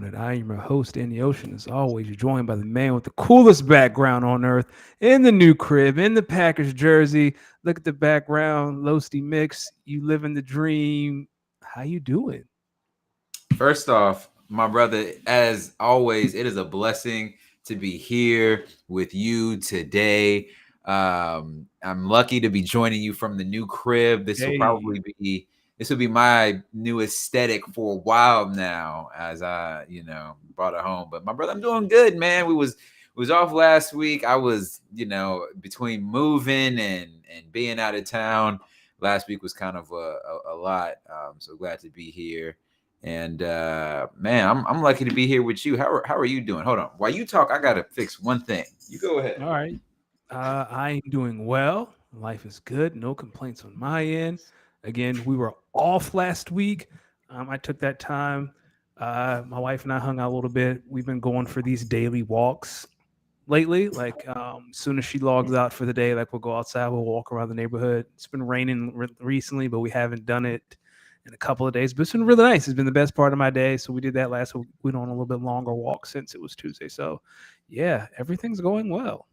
it. I am your host, Andy Ocean. As always, you're joined by the man with the coolest background on earth in the new crib, in the Packers jersey. Look at the background, Losty Mix. You living the dream. How you doing? First off, my brother, as always, it is a blessing to be here with you today. I'm lucky to be joining you from the new crib. Hey, This will be my new aesthetic for a while now, as I brought it home. But my brother, I'm doing good, man. We was off last week. I was between moving and being out of town. Last week was kind of a lot. So glad to be here. And man, I'm lucky to be here with you. How are you doing? Hold on. While you talk, I gotta fix one thing. You go ahead. all right. I am doing well. Life is good. No complaints on my end. Again, we were off last week. I took that time. My wife and I hung out a little bit. We've been going for these daily walks lately. Like, as soon as she logs out for the day, like we'll go outside, we'll walk around the neighborhood. It's been raining recently, but we haven't done it in a couple of days. But it's been really nice. It's been the best part of my day. So we did that last week. We went on a little bit longer walk since it was Tuesday. So yeah, everything's going well.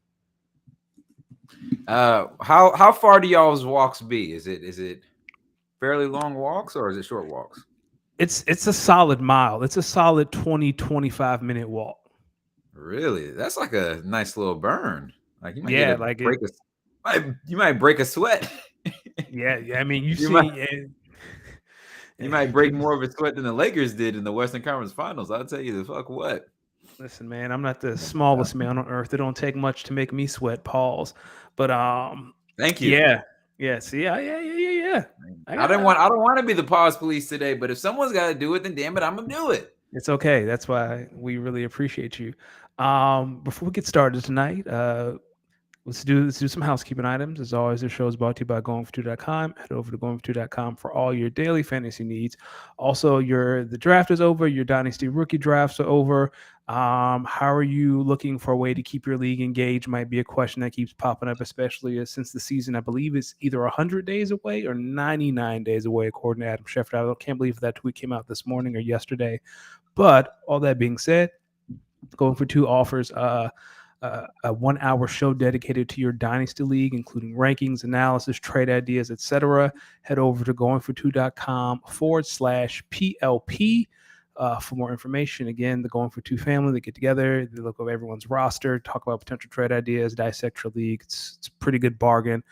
How far do y'all's walks be? Is it fairly long walks or is it short walks? It's a solid mile. It's a solid 20-25 minute walk. Really? That's like a nice little burn. Like Yeah, like it. you might break a sweat. Yeah, yeah. I mean, you you might see, you might break more of a sweat than the Lakers did in the Western Conference Finals. I'll tell you the fuck what. listen, man, I'm not the smallest man on earth. It don't take much to make me sweat. Pause. But Thank you. yeah, yeah. See, yeah. I got. I don't want to be the pause police today, but if someone's got to do it, then damn it, I'm gonna do it. It's okay. That's why we really appreciate you. Before we get started tonight, let's do some housekeeping items. As always, this show is brought to you by goingfor2.com. Head over to goingfor2.com for all your daily fantasy needs. Also, the draft is over. Your dynasty rookie drafts are over. How are you looking for a way to keep your league engaged? Might be a question that keeps popping up, especially since the season, I believe, is either 100 days away or 99 days away, according to Adam Schefter. I can't believe that tweet came out this morning or yesterday. But all that being said, Going for Two offers a 1 hour show dedicated to your dynasty league, including rankings, analysis, trade ideas, etc. Head over to goingfor2.com/PLP for more information. Again, the Going for Two family, they get together, they look over everyone's roster, talk about potential trade ideas, dissect your league. It's a pretty good bargain.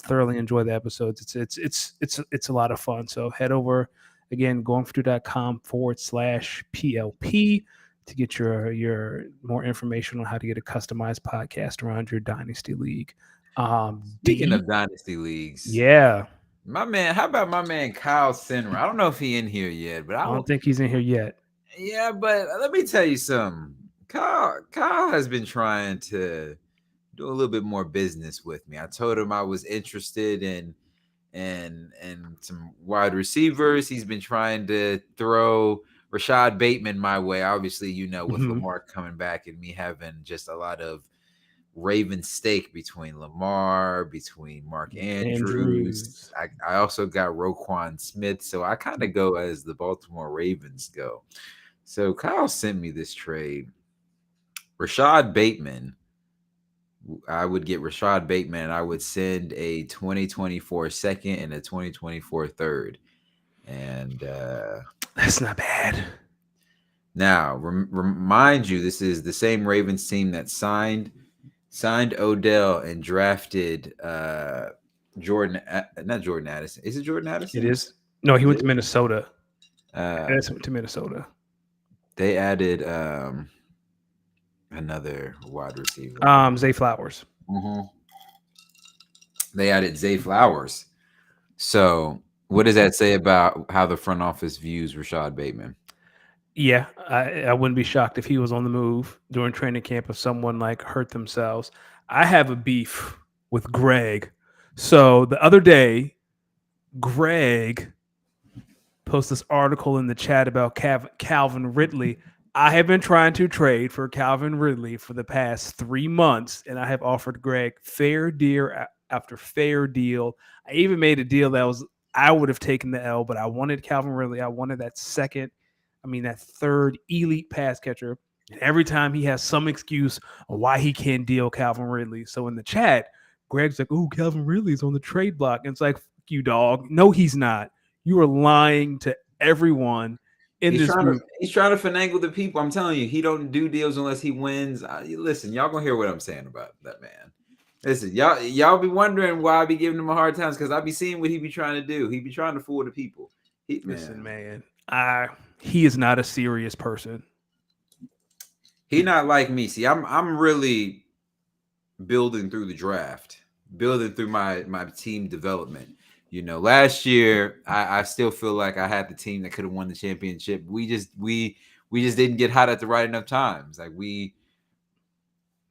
Thoroughly enjoy the episodes. It's a lot of fun. So head over again, goingfor2.com/PLP to get your more information on how to get a customized podcast around your dynasty league. Speaking D, of dynasty leagues, yeah, my man, how about my man Kyle Sinner? I don't know if he in here yet, but I don't think he's in here yet. yeah, but let me tell you something. Kyle has been trying to do a little bit more business with me. I told him I was interested in and some wide receivers. He's been trying to throw Rashad Bateman my way. Obviously, with Mhm. Lamar coming back and me having just a lot of Raven stake between Lamar, between Mark Andrews. Andrews. I also got Roquan Smith. So I kind of go as the Baltimore Ravens go. So Kyle sent me this trade. Rashad Bateman. I would get Rashad Bateman and I would send a 2024 second and a 2024 third. And That's not bad. now, remind you, this is the same Ravens team that signed Odell and drafted not Jordan Addison. Is it Jordan It Addison? is. No, he Is went it? to Minnesota. Uh, Addison went to Minnesota. they added another wide receiver. Zay Flowers. Mhm. They added Zay Flowers. So, what does that say about how the front office views Rashad Bateman? Yeah, I wouldn't be shocked if he was on the move during training camp if someone like hurt themselves. I have a beef with Greg. So the other day, Greg posted this article in the chat about Calvin Ridley. I have been trying to trade for Calvin Ridley for the past 3 months, and I have offered Greg fair deal after fair deal. I even made a deal that was I would have taken the L, but I wanted Calvin Ridley. I wanted that second. I mean, that third elite pass catcher. And every time he has some excuse on why he can't deal Calvin Ridley. So in the chat, Greg's like, "Oh, Calvin Ridley's on the trade block." And it's like, "Fuck you, dog. No, he's not. You are lying to everyone in this group." He's trying to finagle the people. I'm telling you, he don't do deals unless he wins. Listen, y'all gonna hear what I'm saying about that man. Listen, y'all be wondering why I be giving him a hard time because I be seeing what he be trying to do. He be trying to fool the people. Listen, man, he is not a serious person. He not like me. See, I'm really building through the draft, building through my team development. You know, last year I still feel like I had the team that could have won the championship. We just didn't get hot at the right enough times. Like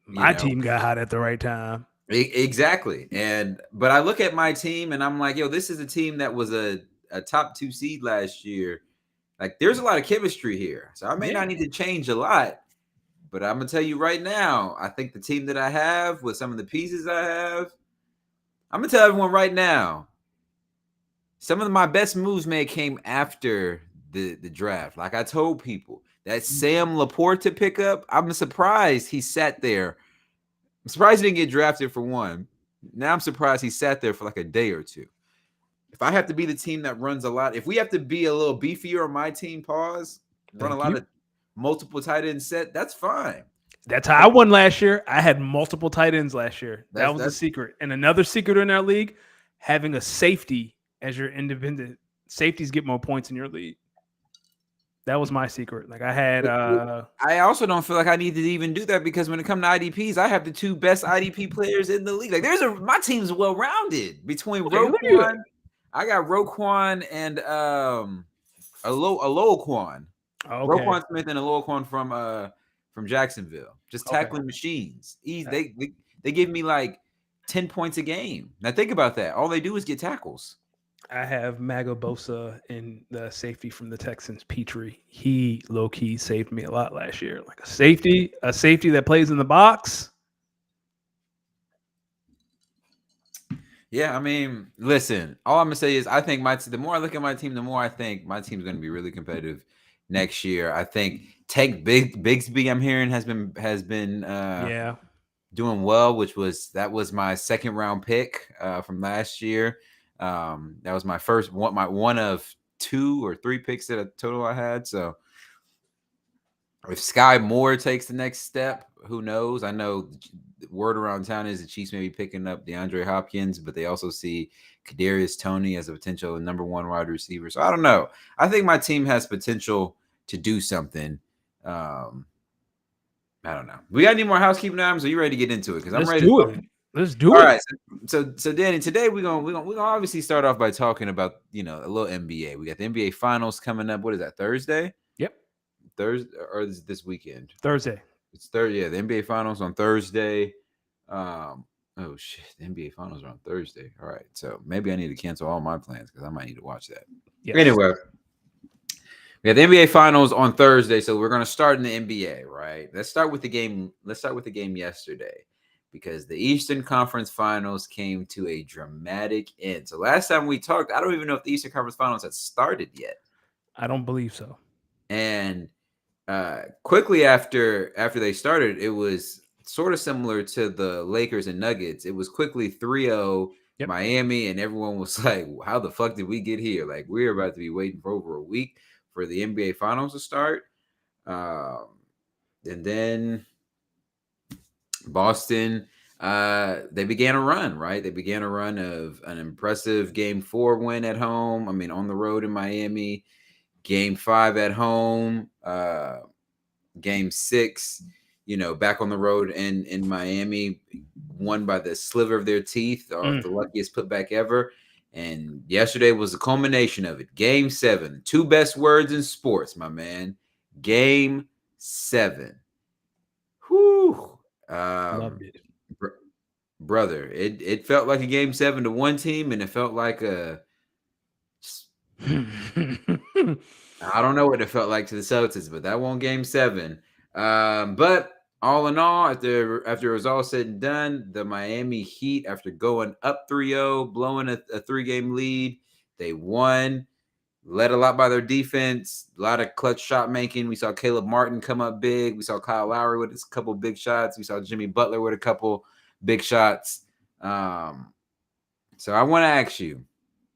my team got hot at the right time. Exactly. But I look at my team and I'm like, yo, this is a team that was a top 2 seed last year. Like there's a lot of chemistry here. So I may not need to change a lot. But I'm gonna tell you right now, I think the team that I have with some of the pieces I have, I'm gonna tell everyone right now, some of my best moves came after the draft. Like I told people, that Sam Laporta pickup, I'm surprised he sat there. I'm surprised he didn't get drafted for one. Now I'm surprised he sat there for like a day or two. If I have to be the team that runs a lot, if we have to be a little beefier on my team, run a lot of multiple tight end set, that's fine. That's how I won last year. I had multiple tight ends last year. That was the secret. And another secret in our league, having a safety as your independent. Safeties get more points in your league. That was my secret. Like I had I also don't feel like I need to even do that because when it comes to IDPs, I have the 2 best IDP players in the league. Like my team's well rounded between Roquan. I got Roquan and Aloquan. Okay. Roquan Smith and Aloquan from Jacksonville. Just tackling machines. They give me like 10 points a game. Now think about that. All they do is get tackles. I have Mago Bosa in the safety from the Texans, Petrie. He low-key saved me a lot last year. Like a safety that plays in the box. Yeah, I mean, listen, all I'm gonna say is I think the more I look at my team, the more I think my team's gonna be really competitive next year. I think Bigsby, I'm hearing, has been doing well, that was my 2nd round pick from last year. That was my first one of 2 or 3 picks that a total I had. So if Sky Moore takes the next step, who knows? I know the word around town is the Chiefs may be picking up DeAndre Hopkins, but they also see Kadarius Toney as a potential number 1 wide receiver. So I don't know. I think my team has potential to do something. I don't know. We got any more housekeeping items? Are you ready to get into it? Because I'm ready to do it. Let's do it. All right. So Danny, today we're gonna obviously start off by talking about a little NBA. We got the NBA Finals coming up. What is that? Thursday? Yep. Thursday or is it this weekend? Thursday. It's Thursday. Yeah, the NBA Finals on Thursday. Oh shit, the NBA Finals are on Thursday. All right, so maybe I need to cancel all my plans because I might need to watch that. Yes. Anyway, we have the NBA Finals on Thursday, so we're gonna start in the NBA, right? Let's start with the game. Let's start with the game yesterday, because the Eastern Conference Finals came to a dramatic end. So last time we talked, I don't even know if the Eastern Conference Finals had started yet. I don't believe so. And quickly after they started, it was sort of similar to the Lakers and Nuggets. It was quickly 3-0 Miami, and everyone was like, how the fuck did we get here? Like, we're about to be waiting for over a week for the NBA Finals to start. And then Boston, they began a run, right? They began a run of an impressive Game 4 win at home. I mean, on the road in Miami. Game 5 at home. Game 6, back on the road in Miami, won by the sliver of their teeth, the luckiest putback ever. And yesterday was the culmination of it. Game 7, 2 best words in sports, my man. Game 7. Whew. Loved it. Brother, it felt like a Game 7 to one team, and it felt like a I don't know what it felt like to the Celtics, but that won Game 7. But all in all, after it was all said and done, the Miami Heat, after going up 3-0, blowing a 3-game lead, they won. led a lot by their defense, a lot of clutch shot making. We saw Caleb Martin come up big. We saw Kyle Lowry with a couple big shots. We saw Jimmy Butler with a couple big shots. So I want to ask you,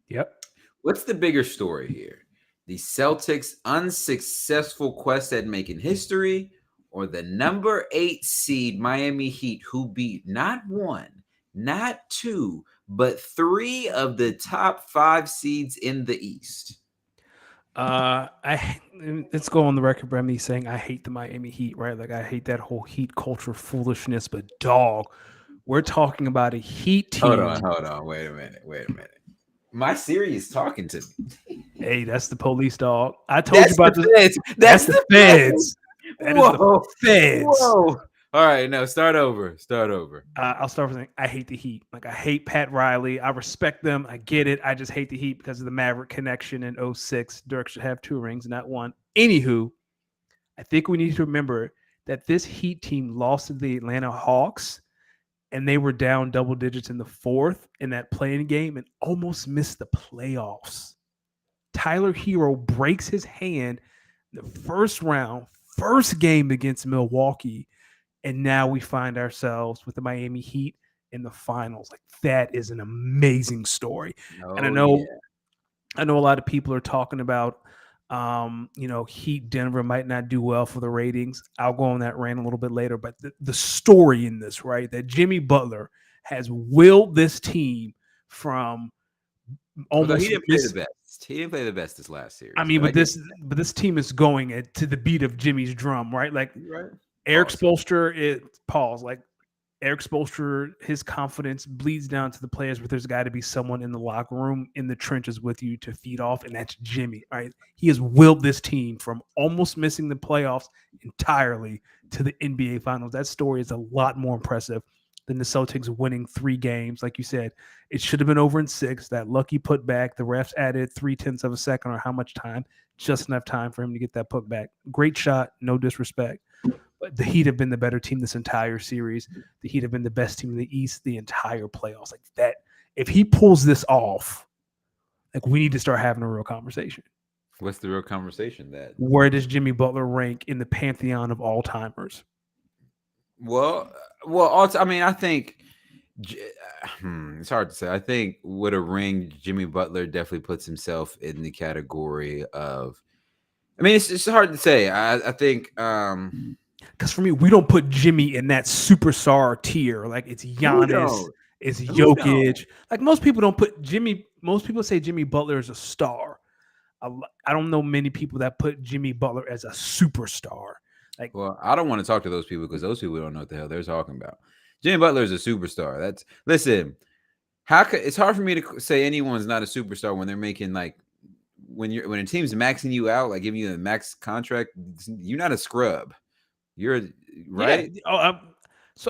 Yep. what's the bigger story here? The Celtics' unsuccessful quest at making history, or the number 8 seed Miami Heat, who beat not one, not two, but 3 of the top 5 seeds in the East? I let's go on the record by me saying I hate the Miami Heat, right? Like I hate that whole Heat culture foolishness. But dog, we're talking about a Heat team. Hold on. Wait a minute. My Siri is talking to me. Hey, that's the police, dog. I told you about the this. feds. That's the feds. That is the feds. Whoa. All right, no, start over. I'll start with saying I hate the Heat. Like I hate Pat Riley. I respect them. I get it. I just hate the Heat because of the Maverick connection in 06. Dirk should have 2 rings, not 1. Anywho, I think we need to remember that this Heat team lost to the Atlanta Hawks, and they were down double digits in the 4th in that playing game and almost missed the playoffs. Tyler Hero breaks his hand in the first round, first game against Milwaukee, and now we find ourselves with the Miami Heat in the finals. Like that is an amazing story. And I know a lot of people are talking about Heat Denver might not do well for the ratings. I'll go on that rant a little bit later, but the story in this, right, that Jimmy Butler has willed this team from almost he didn't play the best. He didn't play the best this last series. I mean, but this team is going to the beat of Jimmy's drum, right? Like right. Eric Spoelstra, like Eric Spoelstra, his confidence bleeds down to the players, but there's got to be someone in the locker room, in the trenches with you to feed off, and that's Jimmy, right? He has willed this team from almost missing the playoffs entirely to the NBA Finals. That story is a lot more impressive than the Celtics winning 3 games. Like you said, it should have been over in 6. That lucky putback, the refs added 0.3 of a second or how much time, just enough time for him to get that putback. Great shot, no disrespect. But the Heat have been the better team this entire series. The Heat have been the best team in the East the entire playoffs. Like that, if he pulls this off, like we need to start having a real conversation. What's the real conversation? That where does Jimmy Butler rank in the pantheon of all timers? Well, I mean, I think it's hard to say. I think with a ring, Jimmy Butler definitely puts himself in the category of. I mean, it's hard to say. I think because for me, we don't put Jimmy in that superstar tier. Like it's Giannis, it's Jokic. Like most people don't put Jimmy. Most people say Jimmy Butler is a star. I don't know many people that put Jimmy Butler as a superstar. Like, well, I don't want to talk to those people because those people don't know what the hell they're talking about. Jimmy Butler is a superstar. Listen. It's hard for me to say anyone's not a superstar when they're making like when a team's maxing you out, like giving you a max contract. You're not a scrub. You're right. Yeah.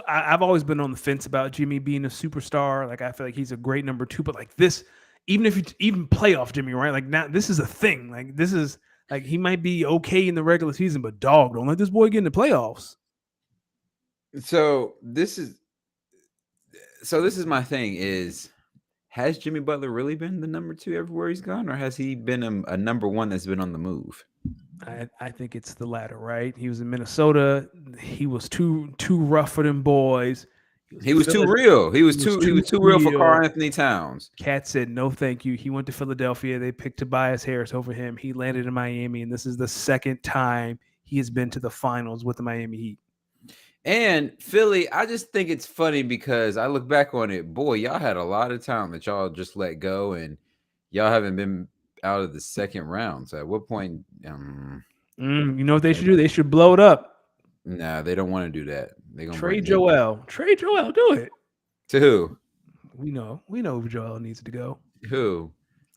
I've always been on the fence about Jimmy being a superstar. Like I feel like he's a great number 2, but like this, even if you even playoff Jimmy, right? Like now this is a thing. Like this is like he might be okay in the regular season, but dog, don't let this boy get in the playoffs. So this is my thing is, has Jimmy Butler really been the number 2 everywhere he's gone, or has he been a number 1 that's been on the move? I think it's the latter, right? He was in Minnesota. He was too rough for them boys. He was too real. He was too real for Karl-Anthony Towns. Cat said no, thank you. He went to Philadelphia. They picked Tobias Harris over him. He landed in Miami, and this is the second time he has been to the finals with the Miami Heat. And Philly, I just think it's funny because I look back on it. Boy, y'all had a lot of time that y'all just let go, and y'all haven't been out of the second round. So at what point? You know what they should do? They should blow it up. Nah, they don't want to do that. They gonna trade Joel. Trade Joel. Do it. To who? We know who Joel needs to go. Who?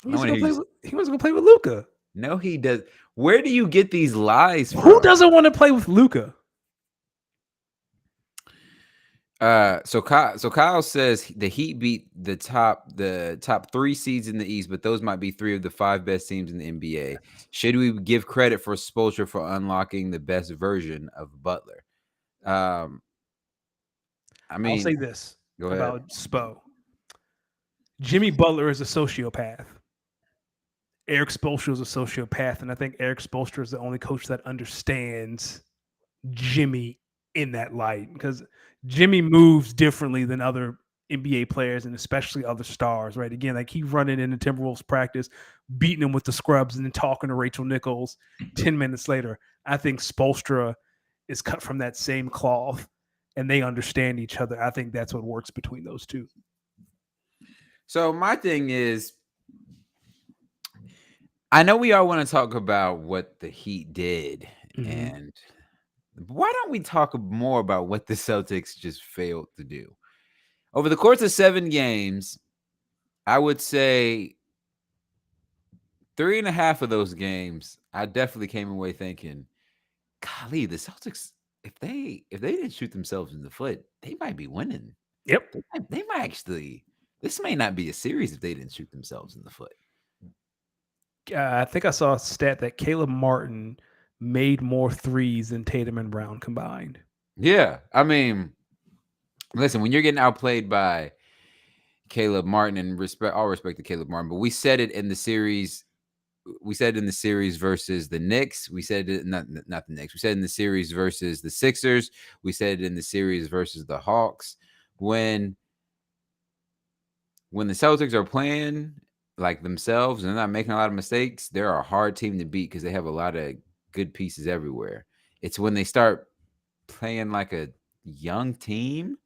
He wants to go play with Luka. No, he does. Where do you get these lies from? Who doesn't want to play with Luka? So Kyle says the Heat beat the top 3 seeds in the East, but those might be 3 of the 5 best teams in the NBA. Should we give credit for Spoelstra for unlocking the best version of Butler? I mean, I'll say this about Spo. Jimmy Butler is a sociopath. Eric Spoelstra is a sociopath, and I think Eric Spoelstra is the only coach that understands Jimmy in that light because Jimmy moves differently than other NBA players and especially other stars, right? Again, like he running into Timberwolves practice, beating them with the scrubs, and then talking to Rachel Nichols 10 minutes later. I think Spolstra is cut from that same cloth and they understand each other. I think that's what works between those two. So my thing is, I know we all want to talk about what the Heat did, and why don't we talk more about what the Celtics just failed to do? Over the course of 7 games, I would say 3.5 of those games, I definitely came away thinking, golly, the Celtics, if they didn't shoot themselves in the foot, they might be winning. Yep. They might actually, this may not be a series if they didn't shoot themselves in the foot. I think I saw a stat that Caleb Martin made more threes than Tatum and Brown combined. Yeah. I mean, listen, when you're getting outplayed by Caleb Martin, and all respect to Caleb Martin, but we said it in the series. We said in the series versus the Knicks. We said it not the Knicks. We said in the series versus the Sixers. We said it in the series versus the Hawks. When the Celtics are playing like themselves and they're not making a lot of mistakes, they're a hard team to beat because they have a lot of good pieces everywhere. It's when they start playing like a young team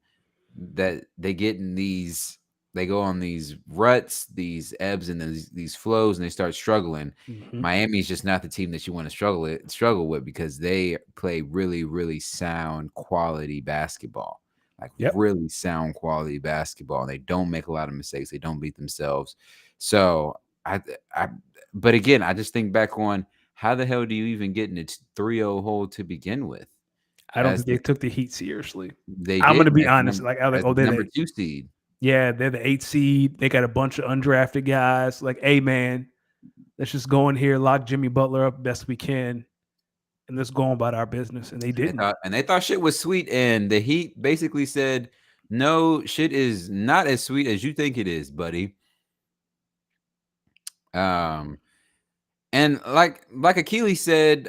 that they get in these, they go on these ruts, these ebbs and these flows, and they start struggling. Miami is just not the team that you want to struggle with because they play really, really sound quality basketball. Like really sound quality basketball. They don't make a lot of mistakes. They don't beat themselves. So but again, I just think back on how the hell do you even get in a 3-0 hole to begin with? I don't think they took the Heat seriously. I'm going to be honest. Like, they're number 2 seed. Yeah, they're the 8 seed. They got a bunch of undrafted guys. Like, hey, man, let's just go in here, lock Jimmy Butler up best we can, and let's go on about our business. And they didn't. They thought shit was sweet. And the Heat basically said, no, shit is not as sweet as you think it is, buddy. And like Achilles said,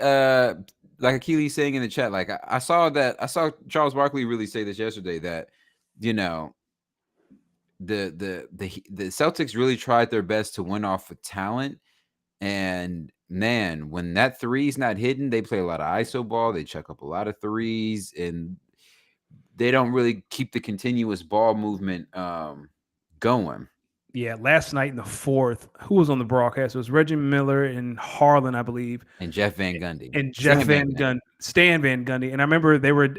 like Achilles saying in the chat, like I saw Charles Barkley really say this yesterday that, you know, the Celtics really tried their best to win off of talent. And man, when that three's not hidden, they play a lot of ISO ball. They chuck up a lot of threes, and they don't really keep the continuous ball movement going. Yeah, last night in the fourth, who was on the broadcast? It was Reggie Miller and Harlan, I believe. And Jeff Van Gundy. And Stan Van Gundy. And I remember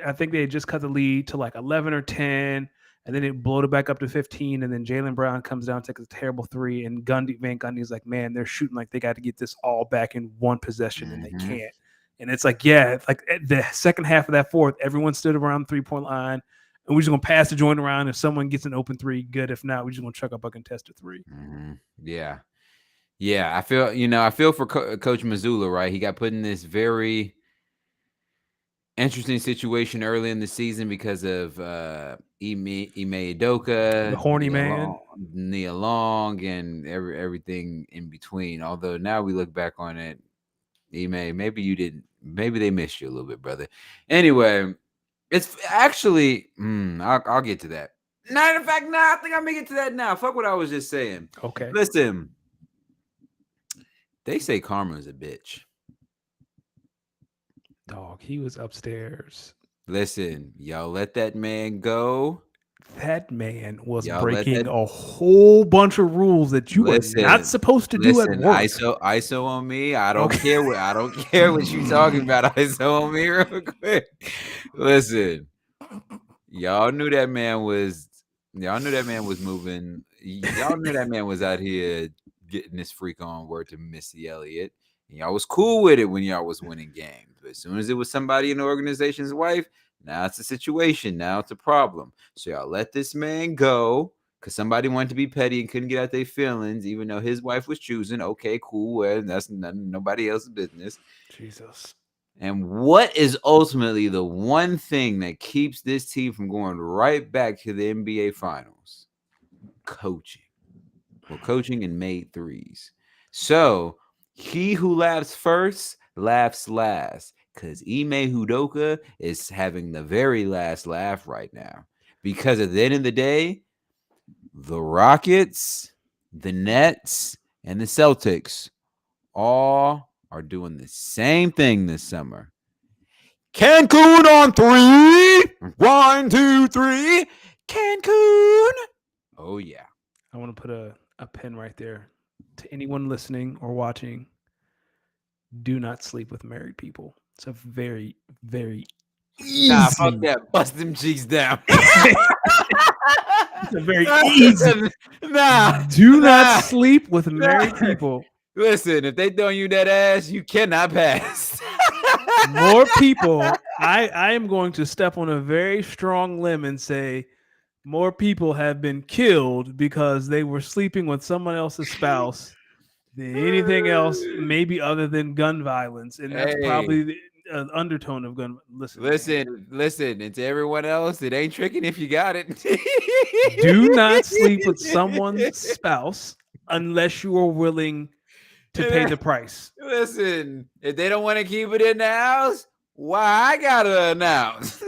I think they had just cut the lead to like 11 or 10. And then it blowed it back up to 15. And then Jaylen Brown comes down, takes a terrible 3. And Van Gundy's like, man, they're shooting like they got to get this all back in one possession, and they can't. And it's like, yeah, like the second half of that fourth, everyone stood around the 3-point line. And we're just going to pass the joint around. If someone gets an open 3, good. If not, we're just going to chuck up a contested 3. Yeah. Yeah. I feel for Coach Mazzulla, right? He got put in this very interesting situation early in the season because of Ime Udoka, the horny man, Nia Long, and everything in between. Although now we look back on it, Ime, maybe they missed you a little bit, brother. Anyway, it's actually, I'll get to that. I think I'll make it to that now. Fuck what I was just saying. Okay. Listen, they say karma is a bitch. Dog, he was upstairs. Listen, y'all let that man go. That man was breaking a whole bunch of rules that you are not supposed to do at work. ISO on me. I don't care what you talking about. ISO on me real quick. Listen, y'all knew that man was moving. Y'all knew that man was out here getting this freak on, word to Missy Elliott. And y'all was cool with it when y'all was winning games. But as soon as it was somebody in the organization's wife, now it's a situation. Now it's a problem. So y'all let this man go because somebody wanted to be petty and couldn't get out their feelings, even though his wife was choosing. Okay, cool. Well, that's nobody else's business. Jesus. And what is ultimately the one thing that keeps this team from going right back to the NBA Finals? Coaching. Well, coaching and made threes. So He who laughs first laughs last. Because Ime Udoka is having the very last laugh right now. Because at the end of the day, the Rockets, the Nets, and the Celtics all are doing the same thing this summer. Cancun on 3. 1, 2, 3. Cancun. Oh, yeah. I want to put a pin right there. To anyone listening or watching, do not sleep with married people. It's a very, very Nah, fuck easy. that. Bust them cheeks down. It's a very easy. Nah, Do not nah, sleep with nah. married people. Listen, if they throwing you that ass, you cannot pass. More people. I am going to step on a very strong limb and say more people have been killed because they were sleeping with someone else's spouse than anything else, maybe other than gun violence, and that's Hey, probably the undertone of gun. Listen, man, listen, and to everyone else, it ain't tricking if you got it. do not sleep with someone's spouse unless you are willing to pay the price. Listen, if they don't want to keep it in the house, why I gotta announce?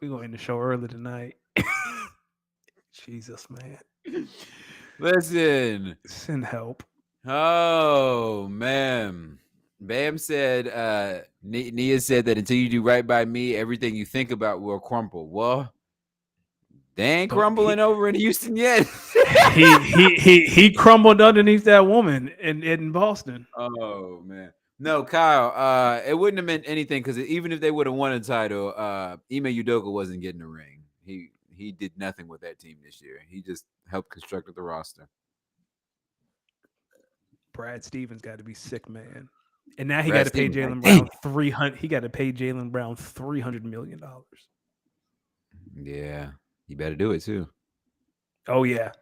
We're going to show early tonight. Jesus, man. Listen. Send help. Oh man. Bam said, Nia said that until you do right by me, everything you think about will crumble. Well, they ain't crumbling over in Houston yet. he crumbled underneath that woman in Boston. Oh man. No, Kyle, it wouldn't have meant anything because even if they would have won a title, Ime Udoka wasn't getting a ring. He did nothing with that team this year. He just helped construct the roster. Brad Stevens got to be sick, man. And now he got to pay Jaylen Brown 300. He got to pay Jaylen Brown $300 million. Yeah, he better do it too. Oh yeah,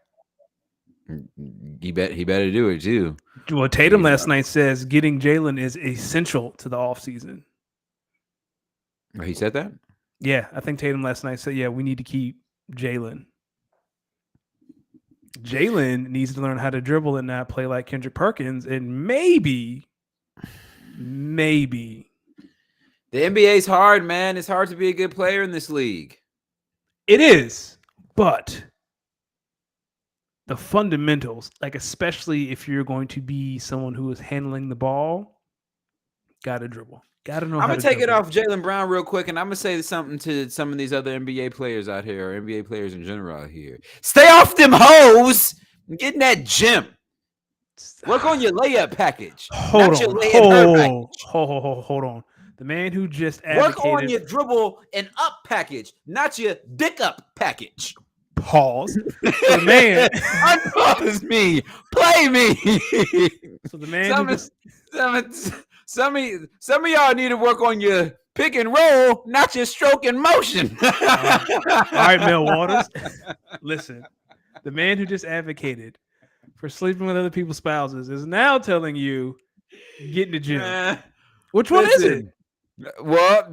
he better do it too. Well, Tatum last night says getting Jaylen is essential to the offseason. Oh, he said that? Yeah, I think Tatum last night said, yeah, we need to keep Jaylen. Jaylen needs to learn how to dribble and not play like Kendrick Perkins, and maybe the NBA's hard, man. It's hard to be a good player in this league. It is, but the fundamentals, like especially if you're going to be someone who is handling the ball, gotta dribble. Gotta know. I'm gonna take it off Jaylen Brown real quick, and I'm gonna say something to some of these other NBA players out here, or NBA players in general out here. Stay off them hoes and get in that gym. Work on your layup package. Hold on. The man who just work on your dribble and up package, not your dick up package. Pause. So the man unpause me. Play me. So the man some of y'all need to work on your pick and roll, not your stroke and motion. All right, Mel Waters. Listen, the man who just advocated for sleeping with other people's spouses is now telling you get in the gym. Which one is it? Well,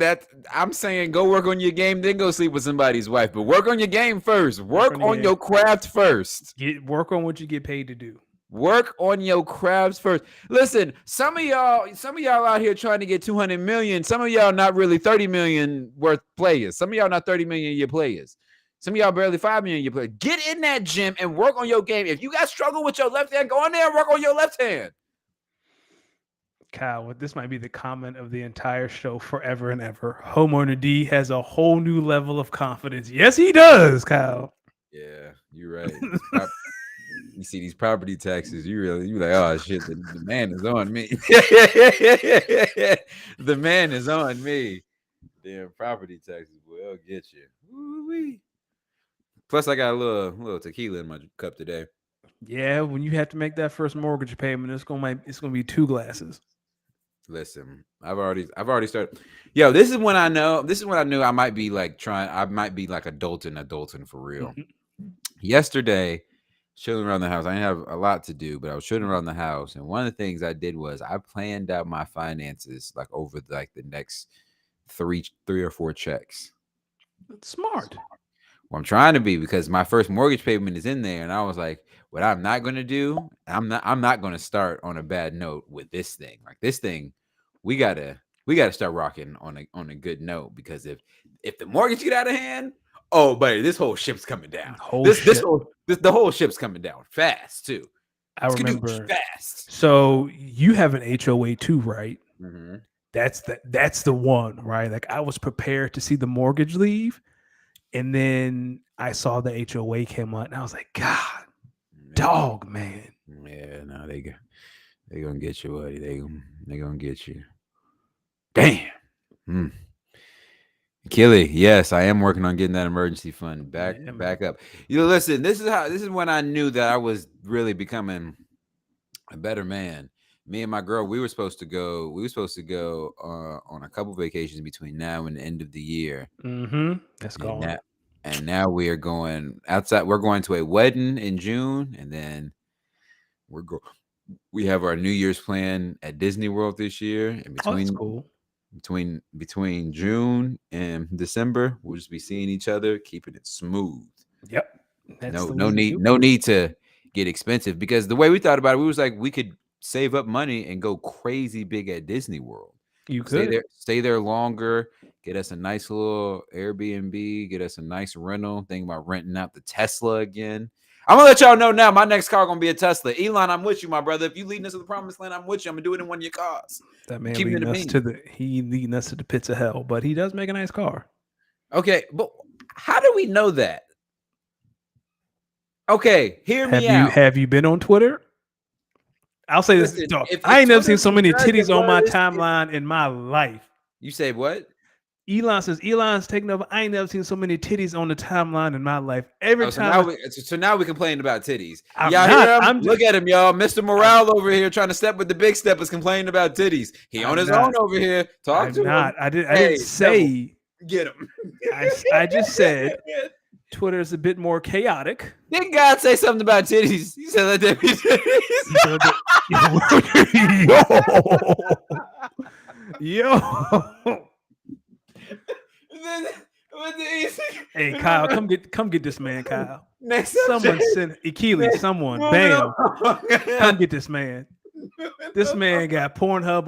I'm saying go work on your game, then go sleep with somebody's wife. But work on your game first. Work on your craft first. Work on what you get paid to do. Work on your crafts first. Listen, some of y'all out here trying to get 200 million. Some of y'all not really 30 million worth players. Some of y'all not 30 million year players. Some of y'all barely 5 million year players. Get in that gym and work on your game. If you got struggle with your left hand, go in there and work on your left hand. Kyle, this might be the comment of the entire show forever and ever. Homeowner D has a whole new level of confidence. Yes, he does, Kyle. Yeah, you're right. You see these property taxes, you're like, oh shit, the man is on me. The man is on me. Damn property taxes, boy, I'll get you. Woo-wee. Plus, I got a little tequila in my cup today. Yeah, when you have to make that first mortgage payment, it's gonna be 2 glasses. Listen, I've already started. Yo, this is when I knew I might be like adulting for real. Mm-hmm. Yesterday, chilling around the house. I didn't have a lot to do, but I was chilling around the house. And one of the things I did was I planned out my finances like over the next three or four checks. That's smart. Well, I'm trying to be because my first mortgage payment is in there, and I was like, what I'm not going to do, I'm not going to start on a bad note with this thing. Like this thing, we gotta start rocking on a good note, because if the mortgage get out of hand, oh buddy, this whole ship's coming down. The whole ship's coming down fast too. I remember fast. So you have an HOA too, right? Mm-hmm. That's the one, right? Like I was prepared to see the mortgage leave, and then I saw the HOA came out, and I was like, God, dog, man. Yeah, no, they gonna get you, buddy. They gonna get you. Damn. Killy, yes, I am working on getting that emergency fund back up. Listen, this is when I knew that I was really becoming a better man. Me and my girl, we were supposed to go on a couple vacations between now and the end of the year. That's gone. And now we are going outside. We're going to a wedding in June, and then we have our New Year's plan at Disney World this year. And that's cool. Between June and December, we'll just be seeing each other, keeping it smooth. Yep. No need to get expensive, because the way we thought about it, we was like, we could save up money and go crazy big at Disney World. You could stay there longer, get us a nice little Airbnb, get us a nice rental. Think about renting out the Tesla again. I'm gonna let y'all know now. My next car gonna be a Tesla. Elon, I'm with you, my brother. If you leading us to the promised land, I'm with you. I'm gonna do it in one of your cars. That man leading us to the pits of hell, but he does make a nice car. Okay, but how do we know that? Okay, hear me out. Have you been on Twitter? I'll say this. I ain't never seen so many titties on my timeline in my life. You say what? Elon says Elon's taking over. I ain't never seen so many titties on the timeline in my life. So now we complain about titties. Look at him, y'all. Mr. Morale over here trying to step with the big steppers, complaining about titties. He on his own over here. Talk to him. I didn't say get him. I just said Twitter is a bit more chaotic. Didn't God say something about titties? He said let there be titties. Yo. Hey Kyle, come get this man, Kyle. Someone send Achilles. Someone, bam, come get this man. This man got Pornhub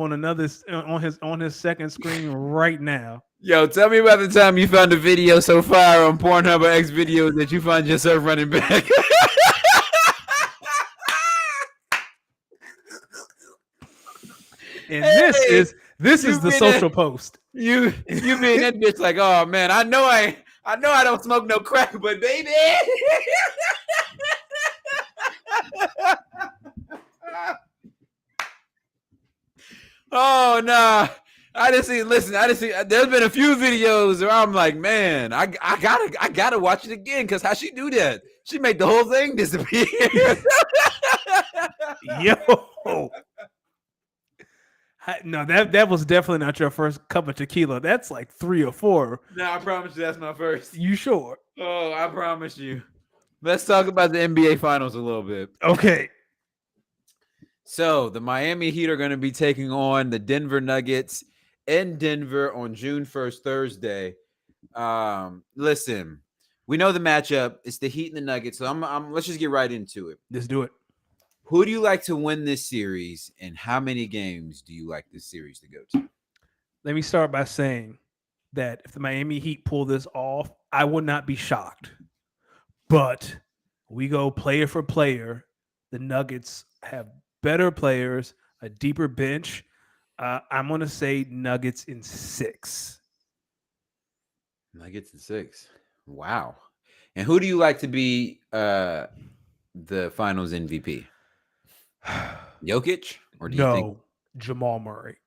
on his second screen right now. Yo, tell me about the time you found a video so far on Pornhub or X videos that you find yourself running back. And this is the social post. You being that bitch like, oh man, I know I don't smoke no crack, but baby. Oh no. I didn't see. There's been a few videos where I'm like, man, I gotta watch it again, because how she do that? She made the whole thing disappear. Yo. No, that was definitely not your first cup of tequila. That's like 3 or 4. No, I promise you that's my first. You sure? Oh, I promise you. Let's talk about the NBA Finals a little bit. Okay. So the Miami Heat are going to be taking on the Denver Nuggets in Denver on June 1st, Thursday. Listen, we know the matchup. It's the Heat and the Nuggets. So let's just get right into it. Let's do it. Who do you like to win this series, and how many games do you like this series to go to? Let me start by saying that if the Miami Heat pull this off, I would not be shocked. But we go player for player. The Nuggets have better players, a deeper bench. I'm going to say Nuggets in 6. Nuggets in 6. Wow. And who do you like to be the Finals MVP? Jokic? Or do you think Jamal Murray?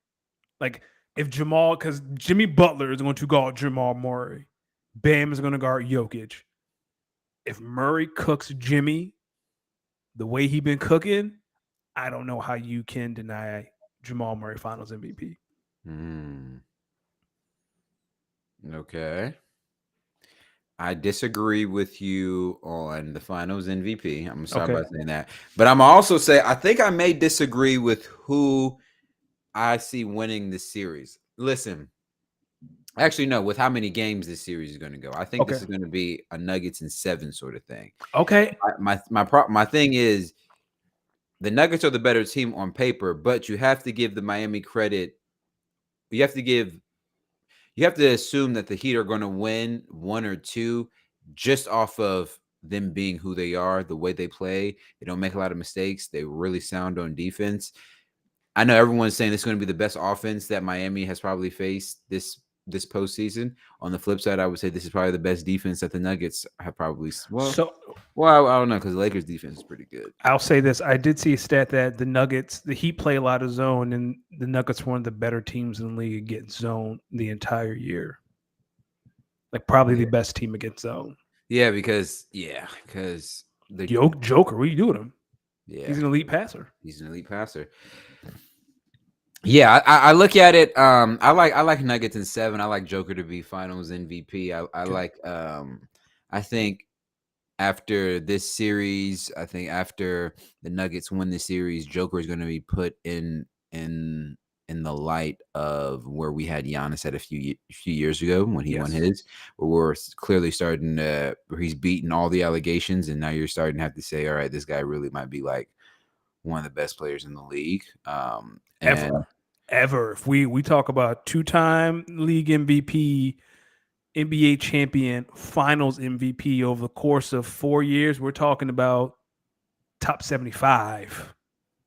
Like because Jimmy Butler is going to guard Jamal Murray, Bam is going to guard Jokic. If Murray cooks Jimmy the way he been cooking, I don't know how you can deny Jamal Murray Finals MVP. Okay. I disagree with you on the Finals MVP. I'm going to start by saying that. But I'm also say I think I may disagree with who I see winning this series. Listen, Actually, no. With how many games this series is going to go, I think Okay. this is going to be a Nuggets in 7 sort of thing. Okay. My thing is the Nuggets are the better team on paper, but you have to give the Miami credit. You have to give you have to assume that the Heat are going to win 1 or 2 just off of them being who they are, the way they play. They don't make a lot of mistakes. They really sound on defense. I know everyone's saying this is going to be the best offense that Miami has probably faced this postseason. On the flip side, I would say this is probably the best defense that the Nuggets have probably. So I don't know because the Lakers defense is pretty good. I'll say this. I did see a stat that the Heat play a lot of zone, and the Nuggets were one of the better teams in the league against zone the entire year. Like probably the best team against zone. Yeah, because the Joker, what are you doing to him? yeah He's an elite passer. he's an elite passer. Yeah, I look at it. I like Nuggets in 7. I like Joker to be Finals MVP. I like. I think after this series, I think after the Nuggets win the series, Joker is going to be put in the light of where we had Giannis at a few years ago when he won his. Where we're clearly starting to where he's beaten all the allegations, and now you're starting to have to say, all right, this guy really might be like one of the best players in the league. Ever. If we talk about 2-time league MVP, NBA champion, finals MVP over the course of 4 years, we're talking about top 75,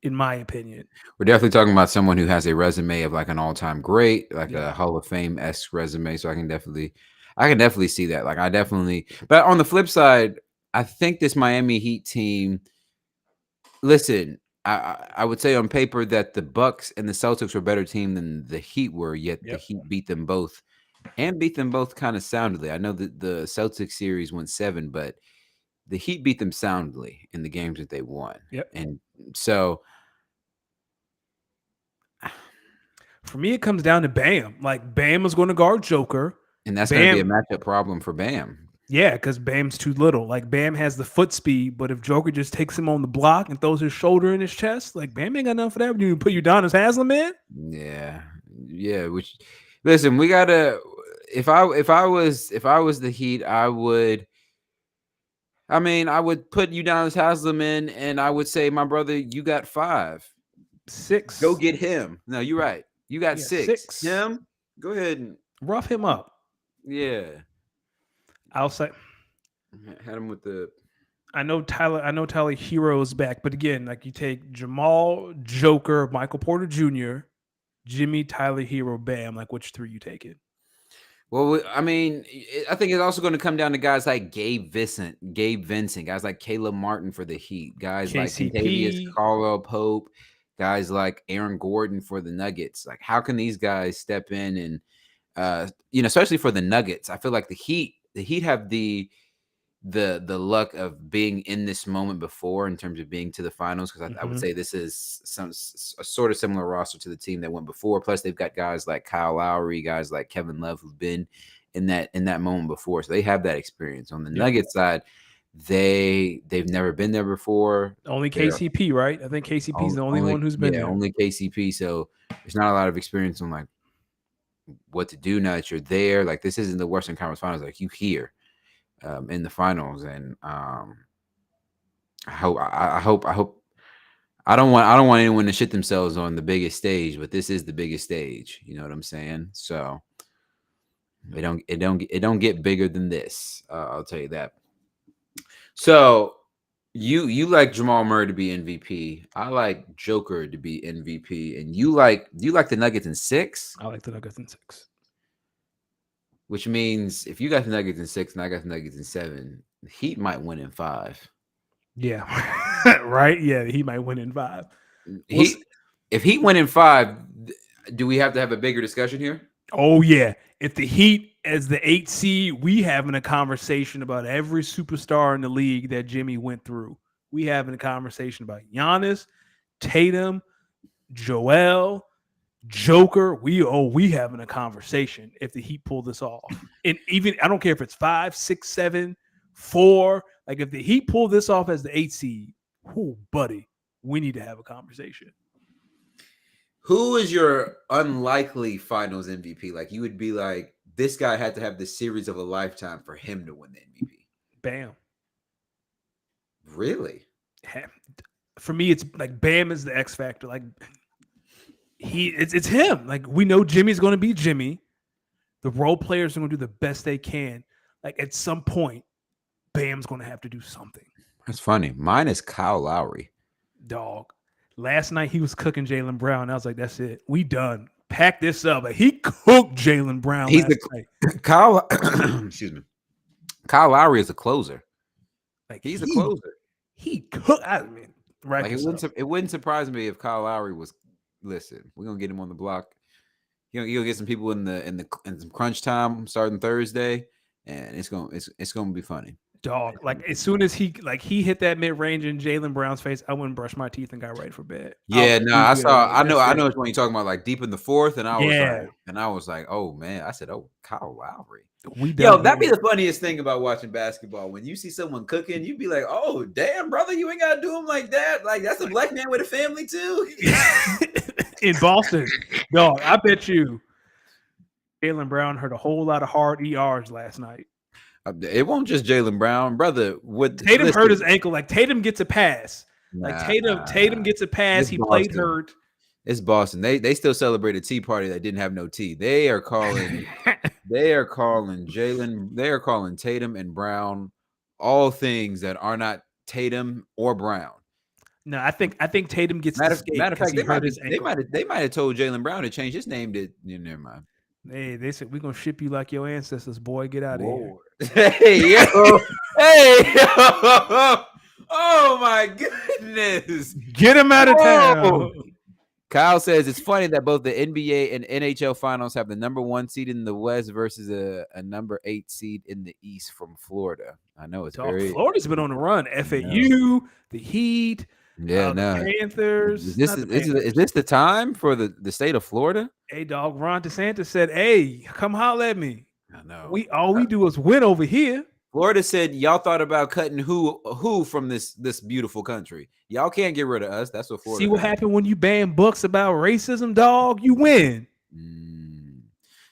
in my opinion. We're definitely talking about someone who has a resume of like an all-time great, like a Hall of Fame-esque resume. So I can definitely see that. But on the flip side, I think this Miami Heat team, listen, I would say on paper that the Bucks and the Celtics were a better team than the Heat were, yet the Heat beat them both kind of soundly. I know that the Celtics series went 7, but the Heat beat them soundly in the games that they won. And so for me, it comes down to Bam. Like Bam is going to guard Joker. And that's going to be a matchup problem for Bam. Yeah, because Bam's too little. Like Bam has the foot speed, but if Joker just takes him on the block and throws his shoulder in his chest, like Bam ain't got enough for that. You put Udonis Haslem in. Yeah. Which, listen, we gotta. If I was the Heat, I would put Udonis Haslem in, and I would say, my brother, you got 5, 6. Go get him. No, you're right. You got 6. 6. Him. Go ahead and rough him up. Yeah. I'll say. Had him with the. I know Tyler Hero's back, but again, like you take Jamal, Joker, Michael Porter Jr., Jimmy, Tyler Hero, Bam. Like which 3 you taking? Well, I think it's also going to come down to guys like Gabe Vincent, guys like Caleb Martin for the Heat, guys like Kentavious Caldwell Pope, guys like Aaron Gordon for the Nuggets. Like, how can these guys step in and, especially for the Nuggets? I feel like the Heat have the luck of being in this moment before in terms of being to the finals, because I would say this is a sort of similar roster to the team that went before. Plus, they've got guys like Kyle Lowry, guys like Kevin Love who've been in that moment before, so they have that experience. On the Nuggets side, they've never been there before. Only KCP, right? I think KCP is the only one who's been there. Only KCP. So there's not a lot of experience on like what to do now that you're there. Like, this isn't the Western Conference Finals. Like, you here. In the finals, and I hope I don't want anyone to shit themselves on the biggest stage, but this is the biggest stage. You know what I'm saying? So it don't get bigger than this. I'll tell you that. So you like Jamal Murray to be MVP. I like Joker to be MVP, and do you like the Nuggets in 6? I like the Nuggets in 6. Which means if you got the Nuggets in 6 and I got the Nuggets in 7, the Heat might win in 5. Yeah. Right? Yeah, he might win in 5. If Heat win in 5, do we have to have a bigger discussion here? Oh, yeah. If the Heat as the 8 seed, we having a conversation about every superstar in the league that Jimmy went through. We having a conversation about Giannis, Tatum, Joel, Joker. We having a conversation if the Heat pull this off. And even I don't care if it's 5, 6, 7, 4. Like if the Heat pull this off as the 8 seed, buddy, we need to have a conversation. Who is your unlikely Finals MVP? Like, you would be like, this guy had to have the series of a lifetime for him to win the MVP. Bam. Really? For me, it's like Bam is the X factor. Like it's him. Like we know Jimmy's going to be Jimmy. The role players are going to do the best they can. Like at some point, Bam's going to have to do something. That's funny. Mine is Kyle Lowry. Dog. Last night he was cooking Jaylen Brown. I was like, that's it. We done. Pack this up. Like, he cooked Jaylen Brown. He's last night. Kyle. Excuse me. Kyle Lowry is a closer. Like He's a closer. He cooked. I mean, right. Like it wouldn't surprise me if Kyle Lowry was. Listen, we're gonna get him on the block. You'll get some people in some crunch time starting Thursday, and it's gonna be funny. Dog, like as soon as he hit that mid range in Jaylen Brown's face, I went and brushed my teeth and got ready for bed. Yeah, no, I know when you're talking about like deep in the fourth, and I was like, oh man, I said, oh, Kyle Lowry. That'd be the funniest thing about watching basketball. When you see someone cooking, you'd be like, oh damn, brother, you ain't gotta do him like that. Like that's a black man with a family too. In Boston, dog, I bet you Jaylen Brown heard a whole lot of hard ERs last night. It won't just Jaylen Brown, brother. Tatum hurt his ankle. Like Tatum gets a pass. Tatum gets a pass. He played hurt. It's Boston. They still celebrate a tea party that didn't have no tea. They are calling Tatum and Brown all things that are not Tatum or Brown. No, I think Tatum gets matter of fact, they might have told Jaylen Brown to change his name to never mind. Hey, they said we're gonna ship you like your ancestors, boy. Get out of here. Hey, yo. Hey, yo. Oh my goodness. Get him out of town. Kyle says it's funny that both the NBA and NHL finals have the number 1 seed in the West versus a number 8 seed in the East from Florida. I know it's Florida's been on the run. FAU, the Heat, the Panthers. Is this the time for the state of Florida? Hey, dog, Ron DeSantis said, hey, come holler at me. I know. We do is win over here. Florida said y'all thought about cutting who from this beautiful country. Y'all can't get rid of us. That's what Florida. See what happened when you ban books about racism, dog? You win.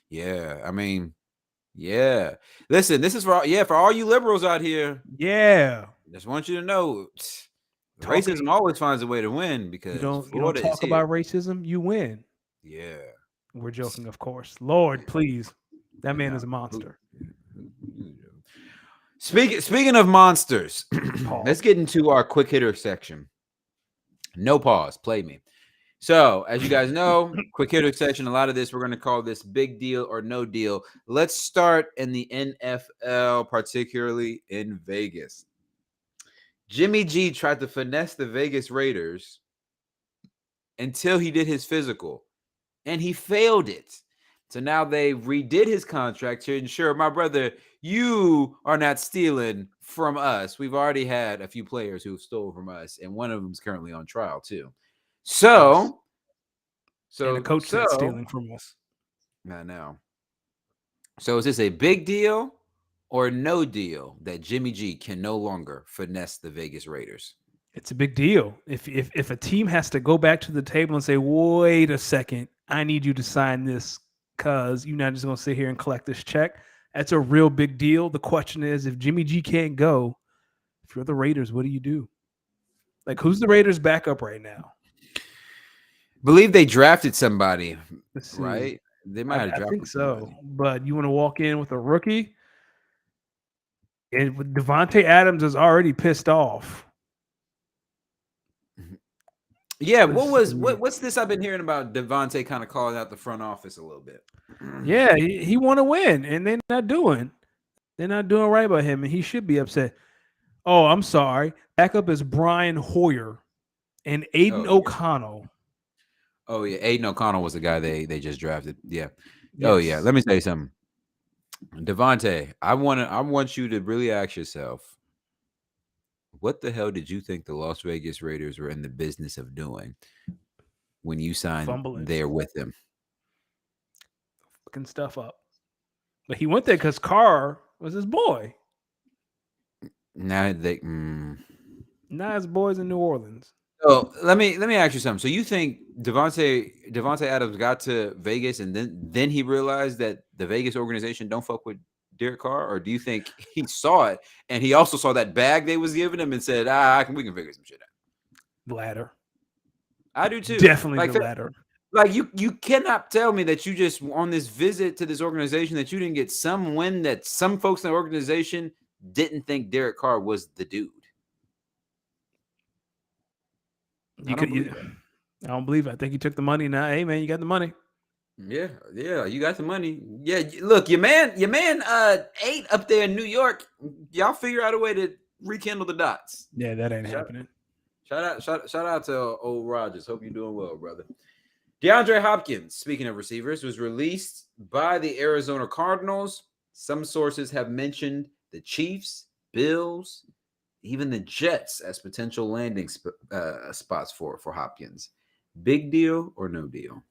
Yeah, I mean, yeah. Listen, this is for all you liberals out here. Yeah, just want you to know, racism always finds a way to win because you don't talk about racism, you win. Yeah, we're joking, of course. Lord, please, that man is a monster. Speaking of monsters, let's get into our quick hitter section. No pause, play me. So, as you guys know, quick hitter section, a lot of this, we're going to call this big deal or no deal. Let's start in the NFL, particularly in Vegas. Jimmy G tried to finesse the Vegas Raiders until he did his physical, and he failed it. So now they redid his contract to ensure, my brother, you are not stealing from us. We've already had a few players who stole from us, and one of them is currently on trial too. So and the coach is stealing from us. Not now. So is this a big deal or no deal that Jimmy G can no longer finesse the Vegas Raiders? It's a big deal. If a team has to go back to the table and say, wait a second, I need you to sign this because you're not just going to sit here and collect this check. That's a real big deal. The question is, if Jimmy G can't go, if you're the Raiders, what do you do? Like, who's the Raiders' backup right now? Believe they drafted somebody, right? They might have drafted I think so. But you want to walk in with a rookie? And Devontae Adams is already pissed off. Yeah, what's this I've been hearing about Devontae kind of calling out the front office a little bit? Yeah, he want to win, and they're not doing right by him, and he should be upset. Oh, I'm sorry. Backup is Brian Hoyer and Aiden O'Connell. Oh yeah, Aiden O'Connell was the guy they just drafted. Yeah. Yes. Oh yeah. Let me say something. Devontae, I want you to really ask yourself, what the hell did you think the Las Vegas Raiders were in the business of doing when you signed there with them? Fucking stuff up. But he went there because Carr was his boy. Now his boys in New Orleans. So let me ask you something. So you think Devontae Adams got to Vegas and then he realized that the Vegas organization don't fuck with Derek Carr, or do you think he saw it and he also saw that bag they was giving him and said, we can figure some shit out? The latter. I do too. Definitely the latter. Like you cannot tell me that you just on this visit to this organization that you didn't get some win, that some folks in the organization didn't think Derek Carr was the dude. I don't believe it. I think he took the money. Now, hey man, you got the money. Yeah, you got the money. Yeah, look, your man, 8 up there in New York. Y'all figure out a way to rekindle the dots. Yeah, that ain't happening. Shout out to old Rogers. Hope you're doing well, brother. DeAndre Hopkins, speaking of receivers, was released by the Arizona Cardinals. Some sources have mentioned the Chiefs, Bills, even the Jets as potential landing spots for Hopkins. Big deal or no deal?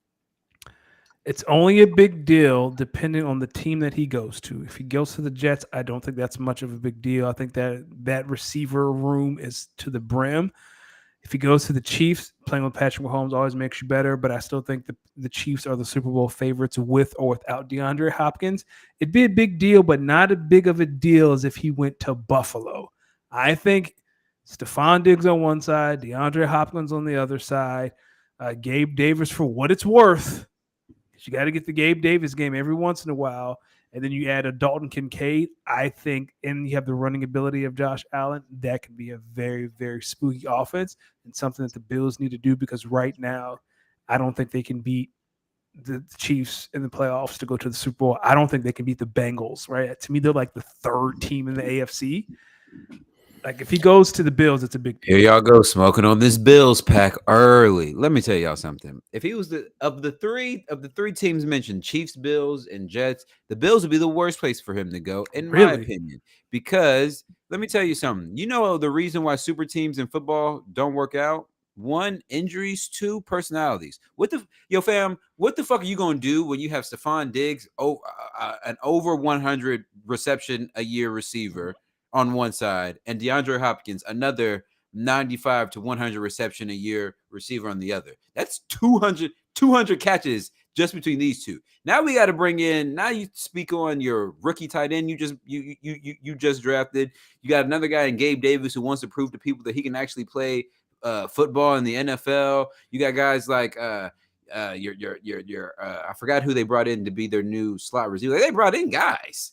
It's only a big deal depending on the team that he goes to. If he goes to the Jets, I don't think that's much of a big deal. I think that receiver room is to the brim. If he goes to the Chiefs, playing with Patrick Mahomes always makes you better, but I still think the Chiefs are the Super Bowl favorites with or without DeAndre Hopkins. It'd be a big deal, but not as big of a deal as if he went to Buffalo. I think Stephon Diggs on one side, DeAndre Hopkins on the other side, Gabe Davis for what it's worth. You got to get the Gabe Davis game every once in a while. And then you add a Dalton Kincaid, I think, and you have the running ability of Josh Allen. That could be a very, very spooky offense and something that the Bills need to do, because right now, I don't think they can beat the Chiefs in the playoffs to go to the Super Bowl. I don't think they can beat the Bengals, right? To me, they're like the third team in the AFC. Like, if he goes to the Bills, it's a big deal. Here y'all go, smoking on this Bills pack early. Let me tell y'all something. If he was the three teams mentioned, Chiefs, Bills, and Jets, the Bills would be the worst place for him to go, in my opinion. Because let me tell you something. You know the reason why super teams in football don't work out? 1, injuries. 2, personalities. What the fuck are you gonna do when you have Stephon Diggs, an over 100 reception a year receiver on one side, and DeAndre Hopkins, another 95 to 100 reception a year receiver on the other? That's 200 catches just between these two. Now we got to bring in. Now you speak on your rookie tight end. You just drafted. You got another guy in Gabe Davis who wants to prove to people that he can actually play football in the NFL. You got guys like I forgot who they brought in to be their new slot receiver. They brought in guys.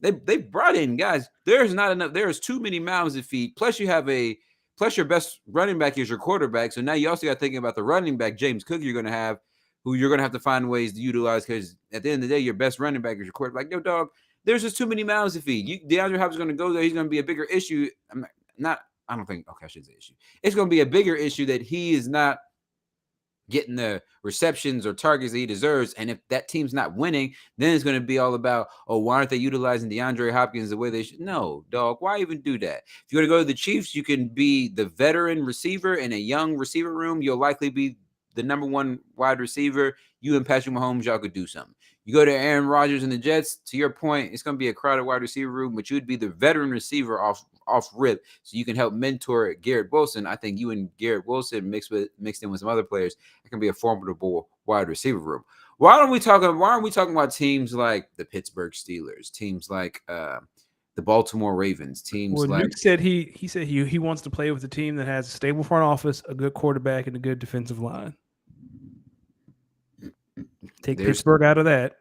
They brought in guys. There's not enough. There's too many mouths to feed. Plus your best running back is your quarterback. So now you also got to think about the running back, James Cook, you're going to have, who you're going to have to find ways to utilize, because at the end of the day, your best running back is your quarterback. Yo, dog, there's just too many mouths to feed. DeAndre Hopkins is going to go there. He's going to be a bigger issue. I shouldn't say issue. It's going to be a bigger issue that he is not getting the receptions or targets that he deserves. And if that team's not winning, then it's going to be all about, why aren't they utilizing DeAndre Hopkins the way they should? No, dog, why even do that? If you're going to go to the Chiefs, you can be the veteran receiver in a young receiver room. You'll likely be the number 1 wide receiver. You and Patrick Mahomes, y'all could do something. You go to Aaron Rodgers and the Jets, to your point, it's going to be a crowded wide receiver room, but you would be the veteran receiver off rip, so you can help mentor Garrett Wilson. I think you and Garrett Wilson mixed in with some other players, it can be a formidable wide receiver room. Why aren't we talking about teams like the Pittsburgh Steelers, teams like the Baltimore Ravens, teams like Nuke said he wants to play with a team that has a stable front office, a good quarterback, and a good defensive line. Take Pittsburgh out of that.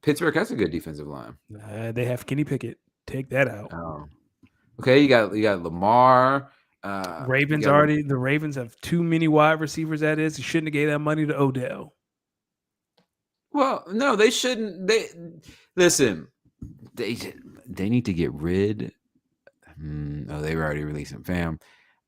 Pittsburgh has a good defensive line. They have Kenny Pickett. Take that out. Okay, you got Lamar. The Ravens have too many wide receivers. That is, you shouldn't have gave that money to Odell. Well, no, they shouldn't. Listen. They need to get rid. They've already released him, fam.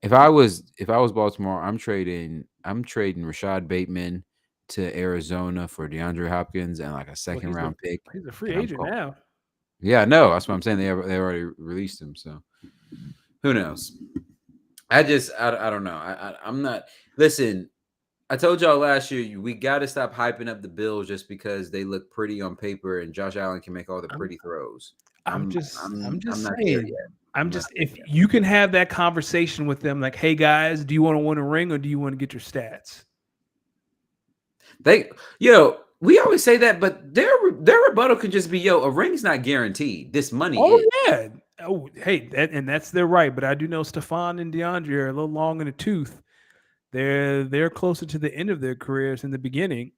If I was Baltimore, I'm trading Rashad Bateman to Arizona for DeAndre Hopkins and like a second round pick. He's a free agent now. Yeah, no, that's what I'm saying. They already released him, so who knows? I don't know. I'm not. Listen, I told y'all last year we got to stop hyping up the Bills just because they look pretty on paper and Josh Allen can make all the pretty throws. I'm just saying. If you can have that conversation with them, like, hey guys, do you want to win a ring or do you want to get your stats? we always say that, but their rebuttal could just be, "Yo, a ring's not guaranteed. This money Oh is." yeah. Oh hey, and that's their right. But I do know Stefan and DeAndre are a little long in the tooth. They're closer to the end of their careers than the beginning.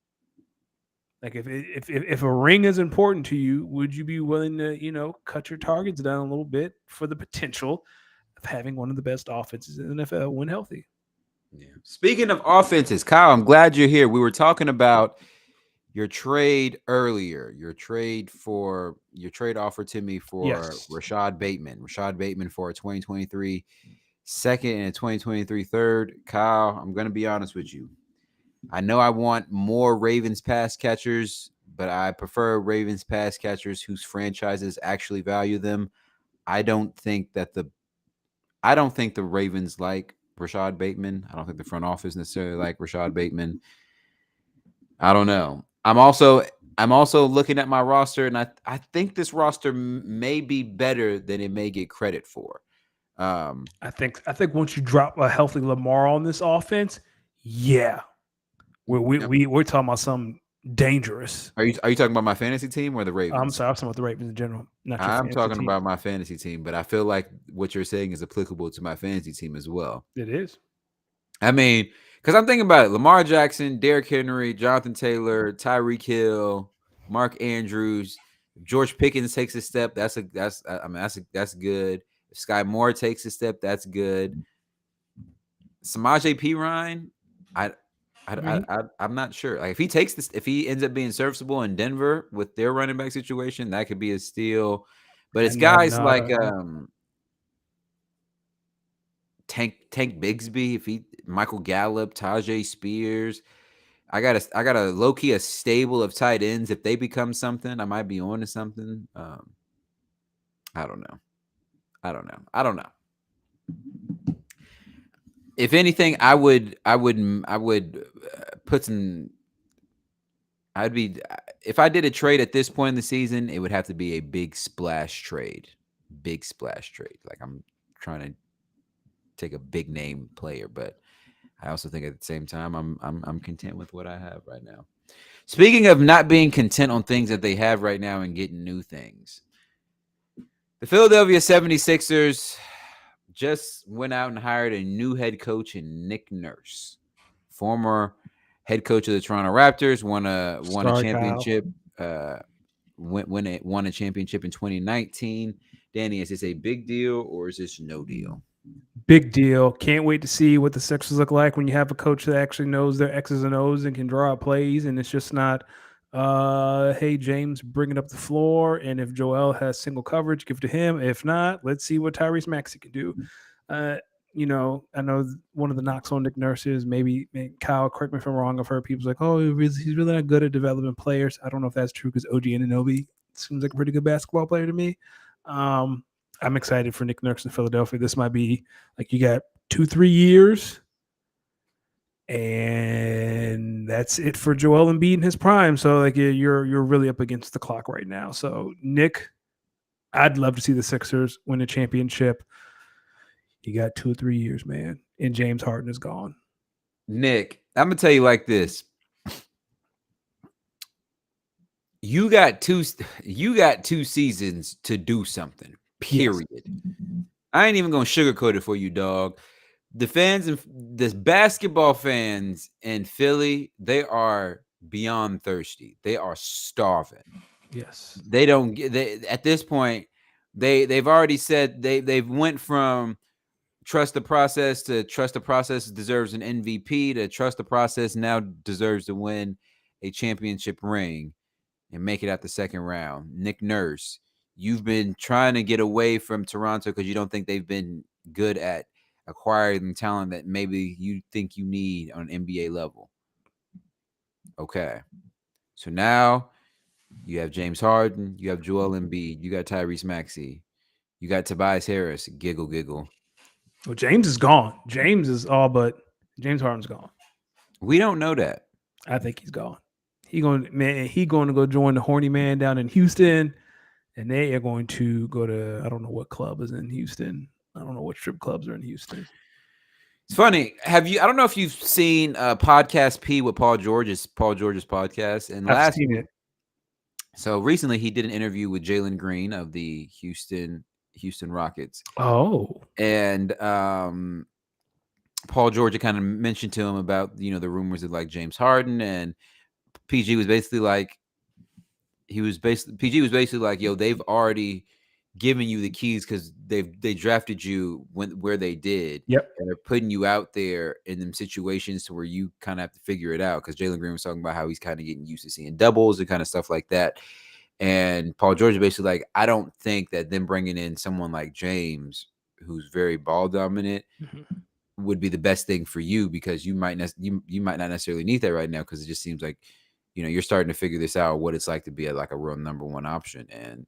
Like if a ring is important to you, would you be willing to cut your targets down a little bit for the potential of having one of the best offenses in the NFL when healthy? Yeah. Speaking of offenses, Kyle, I'm glad you're here. We were talking about your trade earlier. Your trade offer to me for Yes. Rashad Bateman. Rashad Bateman for a 2023 second and a 2023 third. Kyle, I'm going to be honest with you. I know I want more Ravens pass catchers, but I prefer Ravens pass catchers whose franchises actually value them. I don't think the Ravens like Rashad Bateman. I don't think the front office necessarily like Rashad Bateman. I don't know. I'm also looking at my roster, and I think this roster may be better than it may get credit for. I think once you drop a healthy Lamar on this offense, yeah, Yep. we're talking about something dangerous. Are you talking about my fantasy team or the I'm Ravens? sorry, I'm talking about the Ravens in general, not your I'm fantasy talking team. about my fantasy team, but I feel like what you're saying is applicable to my fantasy team as well. It is. I mean, because I'm thinking about it, Lamar Jackson, Derrick Henry, Jonathan Taylor, Tyreek Hill, Mark Andrews, George Pickens takes a step. That's good. If Sky Moore takes a step, that's good. Samaje P. Ryan, I, I'm not sure. Like if he takes this, if he ends up being serviceable in Denver with their running back situation, that could be a steal. But it's And guys like Tank Bigsby, Michael Gallup, Tajay Spears. I got a low key a stable of tight ends. If they become something, I might be on to something. I don't know. I don't know. If anything, I would put some. I'd be if I did a trade at this point in the season, it would have to be a big splash trade. Big splash trade. Like I'm trying to take a big name player, but I also think at the same time I'm content with what I have right now. Speaking of not being content on things that they have right now and getting new things, the Philadelphia 76ers just went out and hired a new head coach in Nick Nurse, former head coach of the Toronto Raptors, won a sorry, Kyle. championship, won a championship in 2019. Danny, is this a big deal or is this no deal? Big deal. Can't wait to see what the Sixers look like when you have a coach that actually knows their X's and O's and can draw up plays, and it's just not, hey James, bring it up the floor, and if Joel has single coverage, give it to him. If not, let's see what Tyrese Maxey can do. Uh, I know one of the knocks on Nick Nurse is maybe Kyle. Correct me if I'm wrong. I've heard people like, oh, he's really not good at developing players. I don't know if that's true because OG Anunoby seems like a pretty good basketball player to me. I'm excited for Nick Nurse in Philadelphia. This might be like you got 2-3 years, and that's it for Joel Embiid in his prime. So like you're really up against the clock right now. So Nick, I'd love to see the Sixers win a championship. You got 2 or 3 years, man, and James Harden is gone. Nick, I'm gonna tell you like this. You got two seasons to do something. Period. Yes. I ain't even gonna sugarcoat it for you, dog. The fans and the basketball fans in Philly, they are beyond thirsty. They are starving. Yes. They don't get at this point, they've already said they've went from trust the process to trust the process deserves an MVP to trust the process now deserves to win a championship ring and make it out the second round. Nick Nurse, you've been trying to get away from Toronto because you don't think they've been good at acquiring talent that maybe you think you need on an NBA level. Okay. So now you have James Harden, you have Joel Embiid, you got Tyrese Maxey, you got Tobias Harris, giggle, giggle. Well, James is gone. James is all but James Harden's gone. We don't know that. I think he's gone. He going to go join the horny man down in Houston, and they are going to go to I don't know what club is in Houston. I don't know what strip clubs are in Houston. It's funny. Have you? I don't know if you've seen Podcast P with Paul George's podcast. And I've last seen week, it. so recently he did an interview with Jalen Green of the Houston Rockets, Oh, and Paul George kind of mentioned to him about the rumors of like James Harden, and PG was basically like PG was basically like, yo, they've already given you the keys because they drafted you where they did, yep. and they're putting you out there in them situations to where you kind of have to figure it out. Because Jalen Green was talking about how he's kind of getting used to seeing doubles and kind of stuff like that. And Paul George is basically like, I don't think that them bringing in someone like James, who's very ball dominant, Mhm. would be the best thing for you because you might not necessarily need that right now because it just seems like you're starting to figure this out what it's like to be like a real number one option. And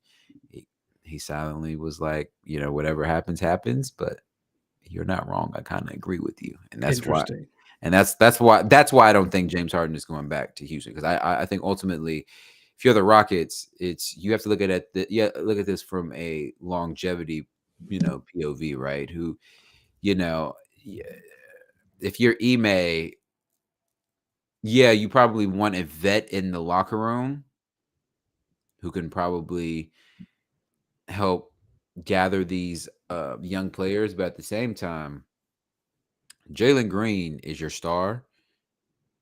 he silently was like, whatever happens, but you're not wrong. I kind of agree with you, and Interesting. that's why I don't think James Harden is going back to Houston, because I think ultimately, if you're the Rockets, you have to look at this from a longevity POV, right? Who you know yeah, if you're Ime, yeah, you probably want a vet in the locker room who can probably help gather these young players, but at the same time, Jalen Green is your star.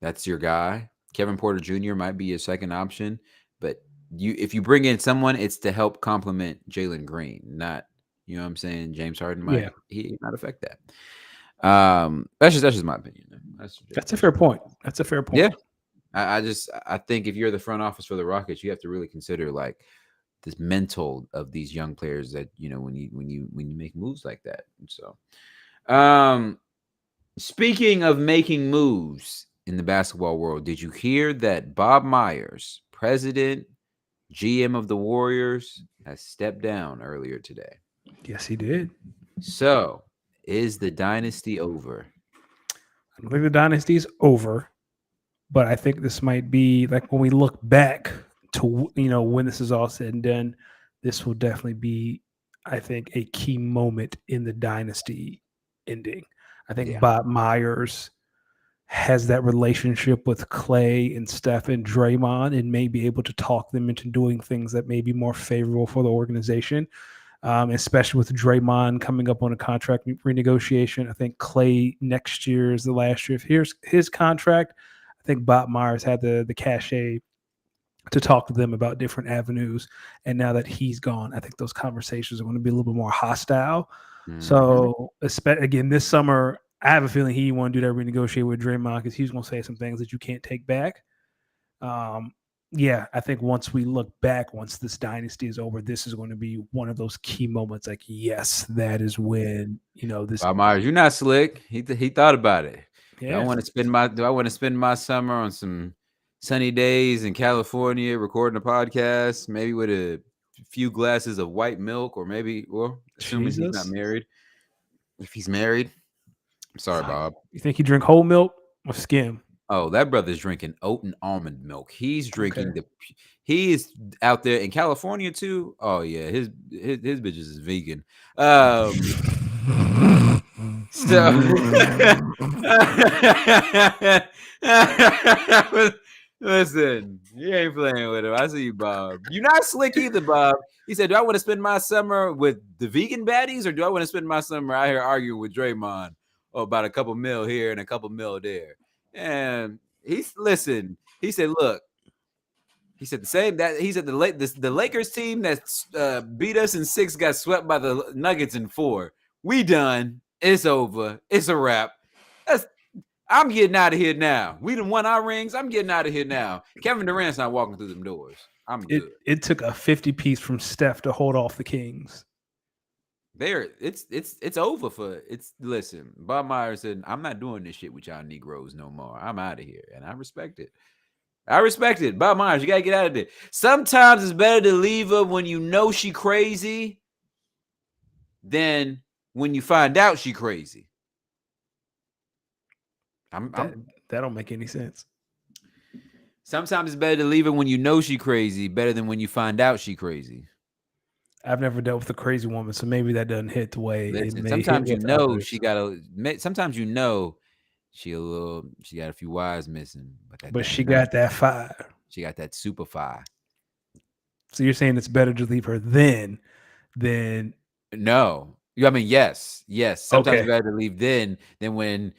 That's your guy. Kevin Porter Jr. might be your second option, but if you bring in someone, it's to help complement Jalen Green, not what I'm saying. James Harden Yeah, might affect that. That's just my opinion. That's just that's a my fair opinion. point. That's a fair Yeah, point. I think if you're the front office for the Rockets, you have to really consider like this mental of these young players that when you make moves like that. And so, um, speaking of making moves in the basketball world, did you hear that Bob Myers, president, GM of the Warriors, has stepped down earlier today? Yes, he did. So, is the dynasty over? I don't think the dynasty's over, but I think this might be like when we look back to when this is all said and done, this will definitely be, I think, a key moment in the dynasty ending. I think Yeah. Bob Myers has that relationship with Clay and Steph and Draymond and may be able to talk them into doing things that may be more favorable for the organization, especially with Draymond coming up on a contract renegotiation. I think Clay next year is the last year of his contract. I think Bob Myers had the cachet to talk to them about different avenues. And now that he's gone, I think those conversations are going to be a little bit more hostile. Mhm. So, again, this summer, I have a feeling he want to do that renegotiate with Draymond because he's going to say some things that you can't take back. Um, yeah, I think once we look back, once this dynasty is over, this is going to be one of those key moments. Like, yes, that is when this. Bob Myers, you're not slick. He thought about it. Do I Yeah, want to spend my summer on some sunny days in California recording a podcast, maybe with a few glasses of white milk, or maybe, well, assuming he's not Jesus. married. If he's married, I'm sorry, Like, Bob. you think he drink whole milk or skim? Oh, that brother's drinking oat and almond milk. He's Okay. drinking he is out there in California too. Oh yeah, his bitches is vegan. So listen, you ain't playing with him. I see you, Bob. You're not slick either, Bob. He said, "Do I want to spend my summer with the vegan baddies, or do I want to spend my summer out here arguing with Draymond about a couple mil here and a couple mil there?" And listen. He said, "Look." He said the same that he said the Lakers team that beat us in 6 got swept by the Nuggets in 4. We done. It's over. It's a wrap. That's I'm getting out of here now. We done won our rings. I'm getting out of here now. Kevin Durant's not walking through them doors. I'm it good. it took a 50 piece from Steph to hold off the Kings. It's over for it's listen. Bob Myers said, I'm not doing this shit with y'all Negroes no more. I'm out of here. And I respect it. I respect it. Bob Myers, you gotta get out of there. Sometimes it's better to leave her when you know she crazy than when you find out she crazy. That don't make any sense. Sometimes it's better to leave her when you know she crazy, better than when you find out she crazy. I've never dealt with a crazy woman, so maybe that doesn't hit the way it Listen, may hit sometimes with others. she got a. Sometimes she got a few wires missing, but that But she thing nice. got that fire. She got that super fire. So you're saying it's better to leave her then than No, I mean yes. Sometimes okay, it's better to leave then than when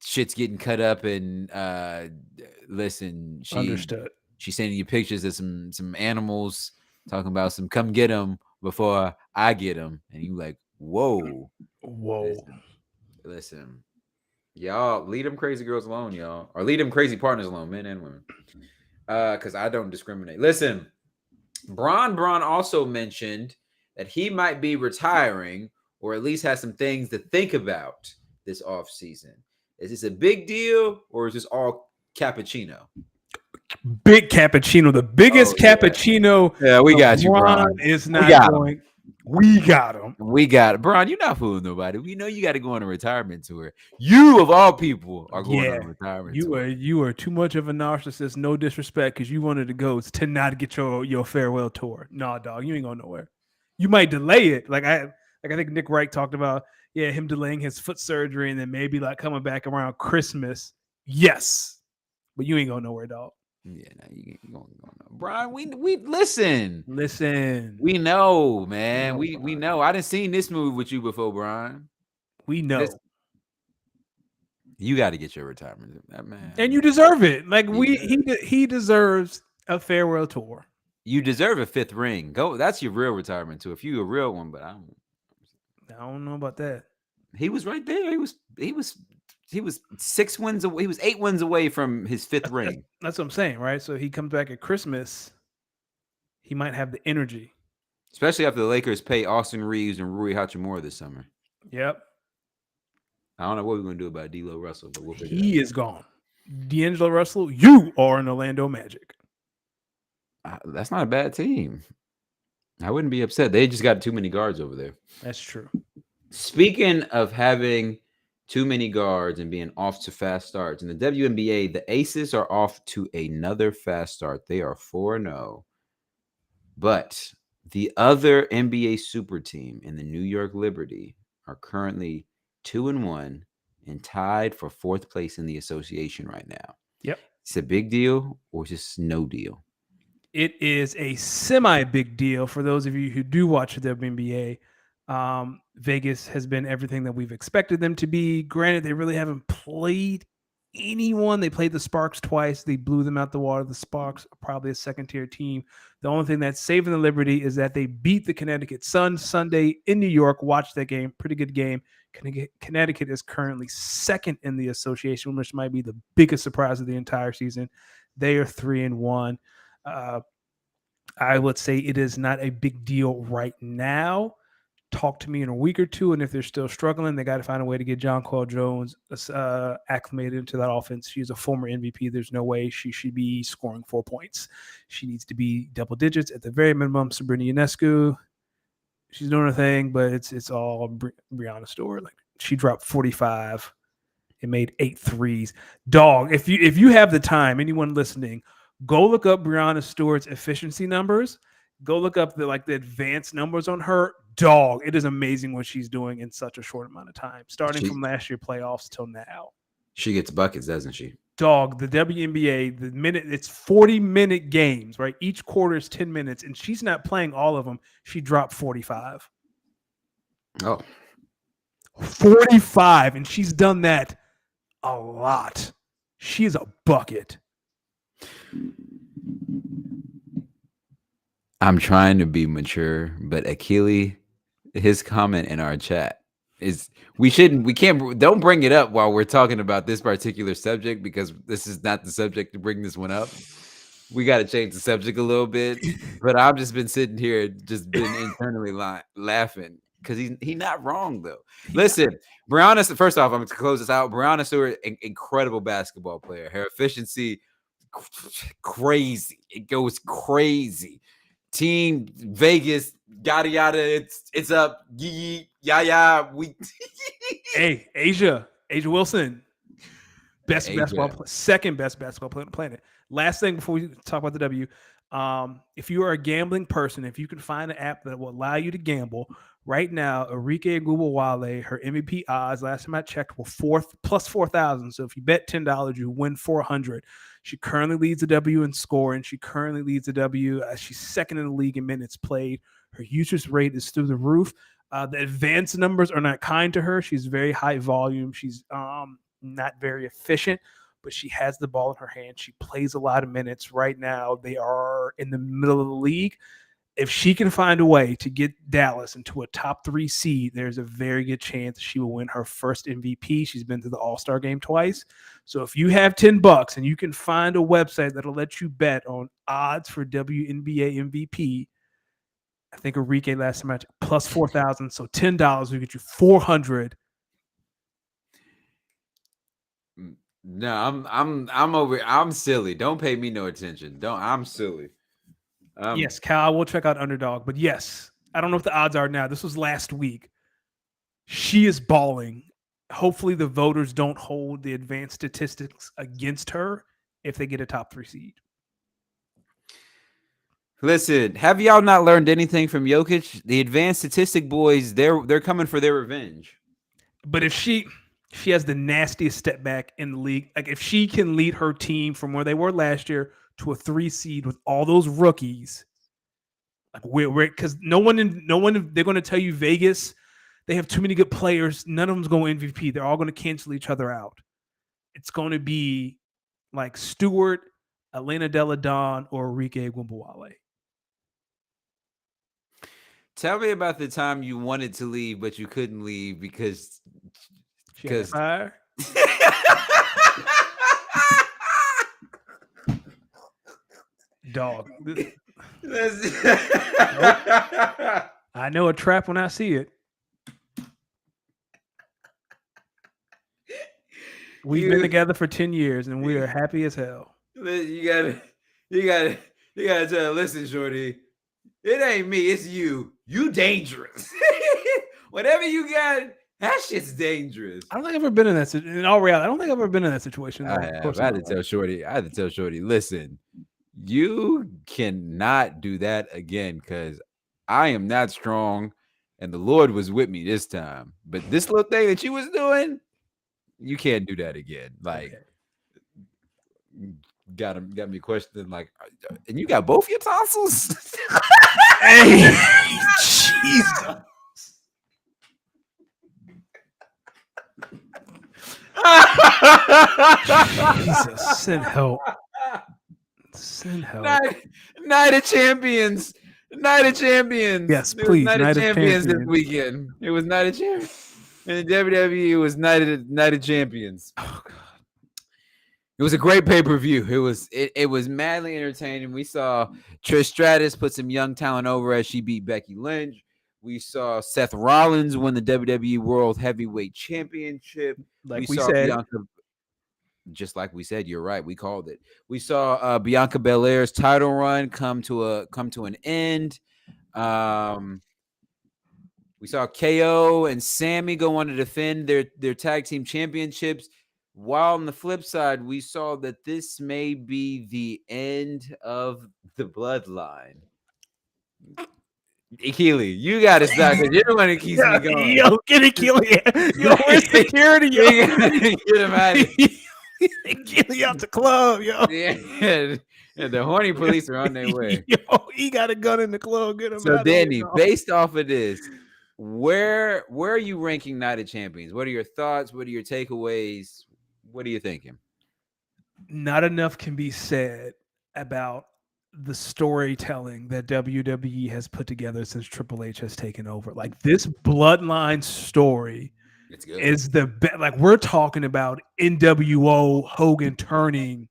shit's getting cut up and listen, understood. she's sending you pictures of some animals talking about some come get them before I get them, and you like, whoa, Whoa. listen, y'all leave them crazy girls alone, y'all, or leave them crazy partners alone, men and women, because I don't discriminate. Listen, Bron also mentioned that he might be retiring, or at least has some things to think about this off season. Is this a big deal, or is this all cappuccino? Big cappuccino, the biggest cappuccino. Yeah, we got you, Bron. Is We not got going. We got him. We got it. Bron, you're not fooling nobody. We know you got to go on a retirement tour. You, of all people, are going on a retirement tour. You are too much of a narcissist. No disrespect, because you wanted to go to not get your farewell tour. Nah, dog, you ain't going nowhere. You might delay it. I think Nick Wright talked about, him delaying his foot surgery and then maybe like coming back around Christmas. Yes, but you ain't going nowhere, dog. Yeah, no, you going Brian. We listen. We know, man. We know. I didn't seen this movie with you before, Brian. We know. You got to get your retirement, man, and you deserve it. Like he deserves a farewell tour. You deserve a 5th ring. Go. That's your real retirement tour. If you a real one, but I don't know about that. He was right there. He was 6 wins away. He was 8 wins away from his 5th ring. That's what I'm saying, right? So he comes back at Christmas. He might have the energy, especially after the Lakers pay Austin Reeves and Rui Hachimura this summer. Yep. I don't know what we're gonna do about D'Lo Russell, but we'll figure he is gone. D'Angelo Russell, you are an Orlando Magic. That's not a bad team. I wouldn't be upset. They just got too many guards over there. That's true. Speaking of having too many guards and being off to fast starts, in the WNBA, the Aces are off to another fast start. They are 4-0. But the other NBA super team in the New York Liberty are currently 2-1 and tied for 4th place in the association right now. Yep. It's a big deal or just no deal? It is a semi-big deal for those of you who do watch the WNBA. Vegas has been everything that we've expected them to be. Granted, they really haven't played anyone. They played the Sparks twice. They blew them out the water. The Sparks are probably a second-tier team. The only thing that's saving the Liberty is that they beat the Connecticut Sun Sunday in New York. Watch that game. Pretty good game. Connecticut is currently 2nd in the association, which might be the biggest surprise of the entire season. They are 3-1. I would say it is not a big deal right now. Talk to me in a week or two, and if they're still struggling, they got to find a way to get Jonquel Jones acclimated into that offense. She's a former MVP. There's no way she should be scoring 4 points. She needs to be double digits at the very minimum. Sabrina Ionescu, she's doing her thing, but it's all Breanna Stewart. Like, she dropped 45 and made 8 threes. Dog, if you have the time, anyone listening, go look up Breanna Stewart's efficiency numbers. Go look up the advanced numbers on her. Dog, it is amazing what she's doing in such a short amount of time, starting from last year playoffs till now. She gets buckets, doesn't she? Dog, the WNBA, it's 40-minute games, right? Each quarter is 10 minutes, and she's not playing all of them. She dropped 45. Oh. 45, and she's done that a lot. She's a bucket. I'm trying to be mature, but Akili, his comment in our chat is don't bring it up while we're talking about this particular subject, because this is not the subject to bring this one up. We got to change the subject a little bit, but I've just been sitting here, just been internally laughing because he's not wrong though. Listen, Breanna, first off, I'm going to close this out. Breanna Stewart, incredible basketball player. Her efficiency, crazy. It goes crazy. Team Vegas, yada yada. It's up. Yeah. We. Hey, A'ja Wilson, second best basketball player on the planet. Last thing before we talk about the W, If you are a gambling person, if you can find an app that will allow you to gamble, right now, Enrique Gubawale, her MVP odds, last time I checked, were plus 4,000. So if you bet $10, you win 400. She currently leads the W in scoring. She currently leads the W. She's second in the league in minutes played. Her usage rate is through the roof. The advanced numbers are not kind to her. She's very high volume. She's not very efficient, but she has the ball in her hand. She plays a lot of minutes. Right now, they are in the middle of the league. If she can find a way to get Dallas into a top 3 seed, there's a very good chance she will win her first MVP. She's been to the All-Star game twice. So if you have $10 and you can find a website that'll let you bet on odds for WNBA MVP, I think Enrique last match plus 4,000. So $10 will get you 400. No, I'm silly. Don't pay me no attention. I'm silly. Yes, Cal, I will check out Underdog, but yes, I don't know what the odds are now. This was last week. She is balling. Hopefully the voters don't hold the advanced statistics against her if they get a top 3 seed. Listen, have y'all not learned anything from Jokic? The advanced statistic boys, they're coming for their revenge. But if she has the nastiest step back in the league, like if she can lead her team from where they were last year to a 3 seed with all those rookies, like we're because no one they're going to tell you Vegas, they have too many good players. None of them's going MVP. They're all going to cancel each other out. It's going to be like Stewart, Elena Delle Donne, or Enrique Gubawale. Tell me about the time you wanted to leave, but you couldn't leave because fire. Dog. I know a trap when I see it. We've been together for 10 years and we are happy as hell. You gotta tell. Listen, shorty, it ain't me, it's you. You dangerous. Whatever you got, that shit's dangerous. I don't think I've ever been in that situation. In all reality, I don't think I've ever been in that situation. I had to tell Shorty, listen, you cannot do that again because I am not strong and the Lord was with me this time. But this little thing that you was doing, you can't do that again. Like, got me questioning, like, and you got both your tonsils? Hey, Jesus. Jesus, send help. Send help. Night of Champions. Yes, please. Night of Champions this weekend. It was Night of Champions. And the WWE was Night of Champions. Oh, God. It was a great pay-per-view. It was madly entertaining. We saw Trish Stratus put some young talent over as she beat Becky Lynch. We saw Seth Rollins win the WWE World Heavyweight Championship. Like we said. Just like we said, you're right. We called it. We saw Bianca Belair's title run come to an end. We saw KO and Sammy go on to defend their tag team championships. While on the flip side, we saw that this may be the end of the bloodline. Keely, you got to stop because you're the one that keeps me going. Yo, get it, Keely. Yo, where's security? Yo, get him out of here. Keely out the club, yo. Yeah, the horny police are on their way. Yo, he got a gun in the club. Get him so, out Danny, of here, based off of this, where are you ranking Night of Champions? What are your thoughts? What are your takeaways? What are you thinking? Not enough can be said about the storytelling that WWE has put together since Triple H has taken over. Like, this bloodline story is the best. Like, we're talking about NWO Hogan turning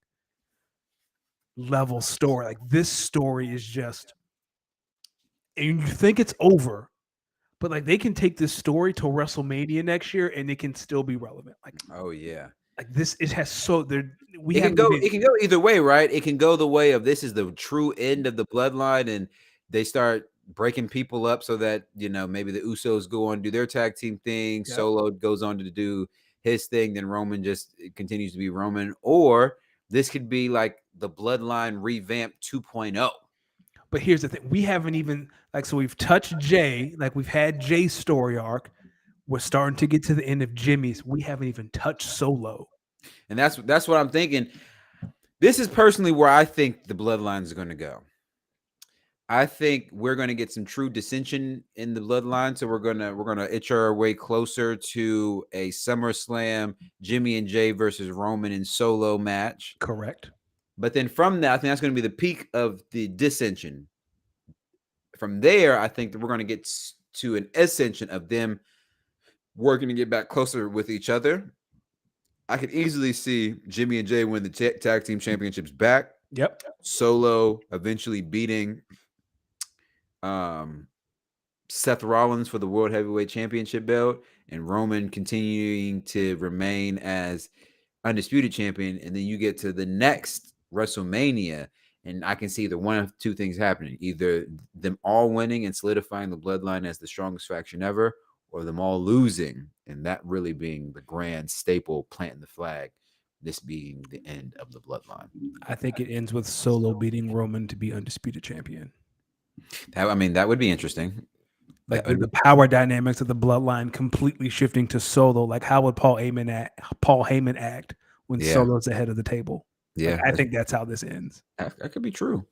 level story. Like, this story is just, and you think it's over, but like, they can take this story to WrestleMania next year and it can still be relevant. Like, oh yeah. Like, this, it has so there. It can go either way, right? It can go the way of this is the true end of the bloodline, and they start breaking people up so that maybe the Usos go on to do their tag team thing. Yep. Solo goes on to do his thing, then Roman just continues to be Roman. Or this could be like the bloodline revamp 2.0. But here's the thing: we haven't even like so we've touched Jay, like we've had Jay's story arc. We're starting to get to the end of Jimmy's. We haven't even touched Solo. And that's what I'm thinking. This is personally where I think the bloodlines are going to go. I think we're going to get some true dissension in the bloodline, so we're gonna itch our way closer to a SummerSlam Jimmy and Jay versus Roman and Solo match. Correct. But then from that, I think that's going to be the peak of the dissension. From there, I think that we're going to get to an ascension of them working to get back closer with each other. I could easily see Jimmy and Jay win the tag team championships back. Yep. Solo eventually beating Seth Rollins for the World Heavyweight Championship belt, and Roman continuing to remain as undisputed champion. And then you get to the next WrestleMania, and I can see either one of two things happening: either them all winning and solidifying the bloodline as the strongest faction ever, or them all losing, and that really being the grand staple, planting the flag, this being the end of the bloodline. I think it ends with Solo beating Roman to be undisputed champion. That would be interesting. Like the power dynamics of the bloodline completely shifting to Solo. Like how would Paul Heyman act when Solo's ahead of the table? Yeah, like, I think that's how this ends. That could be true.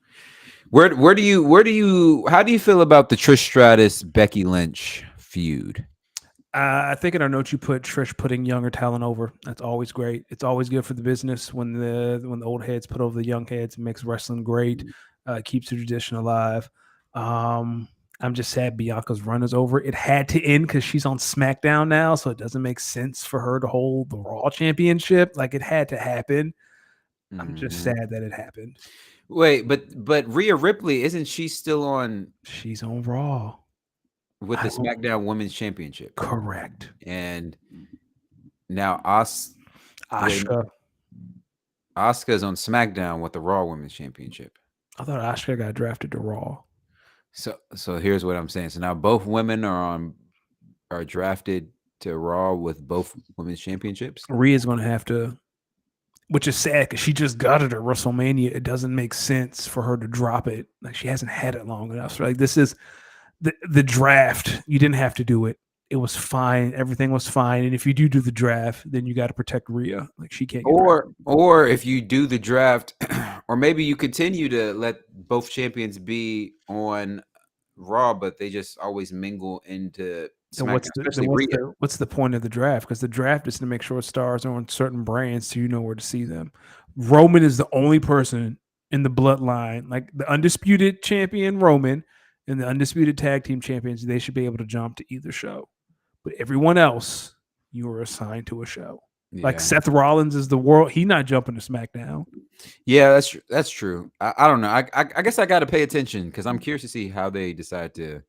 How do you feel about the Trish Stratus Becky Lynch feud? I think in our notes you put Trish putting younger talent over. That's always great. It's always good for the business when the old heads put over the young heads. It makes wrestling great. Keeps the tradition alive. I'm just sad Bianca's run is over. It had to end because she's on SmackDown now, so it doesn't make sense for her to hold the Raw Championship. Like it had to happen. I'm just sad that it happened. Wait, but Rhea Ripley, isn't she still on? She's on Raw with the SmackDown Women's Championship. Correct. And now Asuka's on SmackDown with the Raw Women's Championship. I thought Asuka got drafted to Raw. So here's what I'm saying. So now both women are drafted to Raw with both women's championships. Rhea's going to have to, which is sad because she just got it at WrestleMania. It doesn't make sense for her to drop it. Like she hasn't had it long enough. So like this is the draft. You didn't have to do it. It was fine. Everything was fine. And if you do the draft, then you got to protect Rhea. Like she can't. Or if you do the draft, or maybe you continue to let both champions be on Raw, but they just always mingle into. So what's the point of the draft? Because the draft is to make sure stars are on certain brands, so you know where to see them. Roman is the only person in the bloodline, like the undisputed champion Roman and the undisputed tag team champions. They should be able to jump to either show. But everyone else, you are assigned to a show. Yeah. Like Seth Rollins is the world. He's not jumping to SmackDown. Yeah, that's true. I don't know. I guess I got to pay attention because I'm curious to see how they decide to.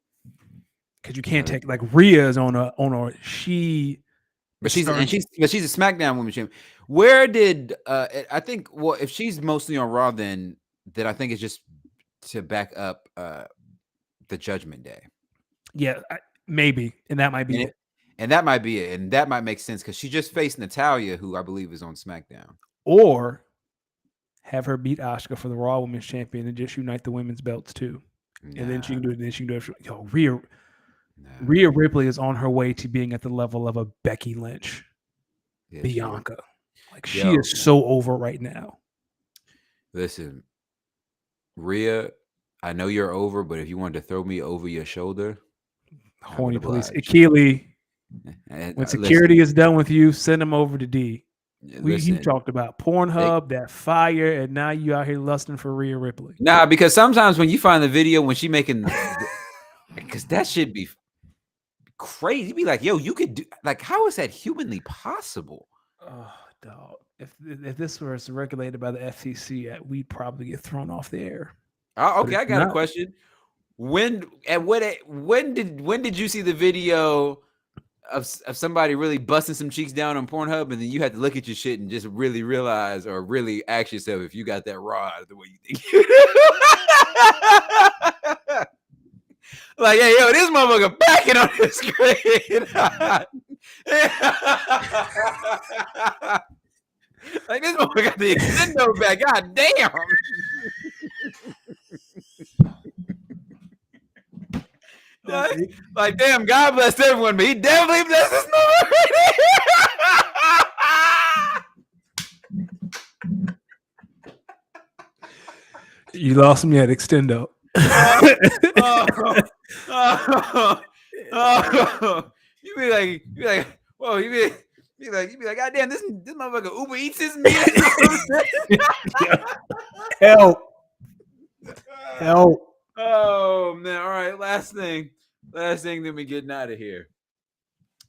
Because you can't take like Rhea is on a but she's a SmackDown Women's Champion. Where did I think? Well, if she's mostly on Raw, then I think it's just to back up the Judgment Day. Yeah, maybe, and that might be it. And that might be it, and that might make sense because she just faced Natalya, who I believe is on SmackDown. Or have her beat Asuka for the Raw Women's Champion and just unite the women's belts too, and then she can do it. Then she can do it. Yo, Rhea Ripley is on her way to being at the level of a Becky Lynch, Bianca. Like she is so over right now. Listen, Rhea, I know you're over, but if you wanted to throw me over your shoulder, horny police, Akili. When security is done with you, send them over to D. You talked about Pornhub, that fire, and now you out here lusting for Rhea Ripley. Nah, because sometimes when you find the video when she making, because that should be crazy. You'd be like, yo, you could do, like, how is that humanly possible? Oh, dog. If this was regulated by the FCC, we'd probably get thrown off the air. Okay, I got a question. When did you see the video of somebody really busting some cheeks down on Pornhub, and then you had to look at your shit and just really realize or really ask yourself if you got that raw the way you think you do? Like, hey, yo, this motherfucker backing on the screen. Like, this motherfucker got the extendo back. God damn. Like, damn, God bless everyone, but he definitely blessed this number. You lost me at extendo. You be like, whoa, you be like, God damn, this motherfucker Uber Eats his meal. Help. Help. Oh man! All right, last thing, then we getting out of here.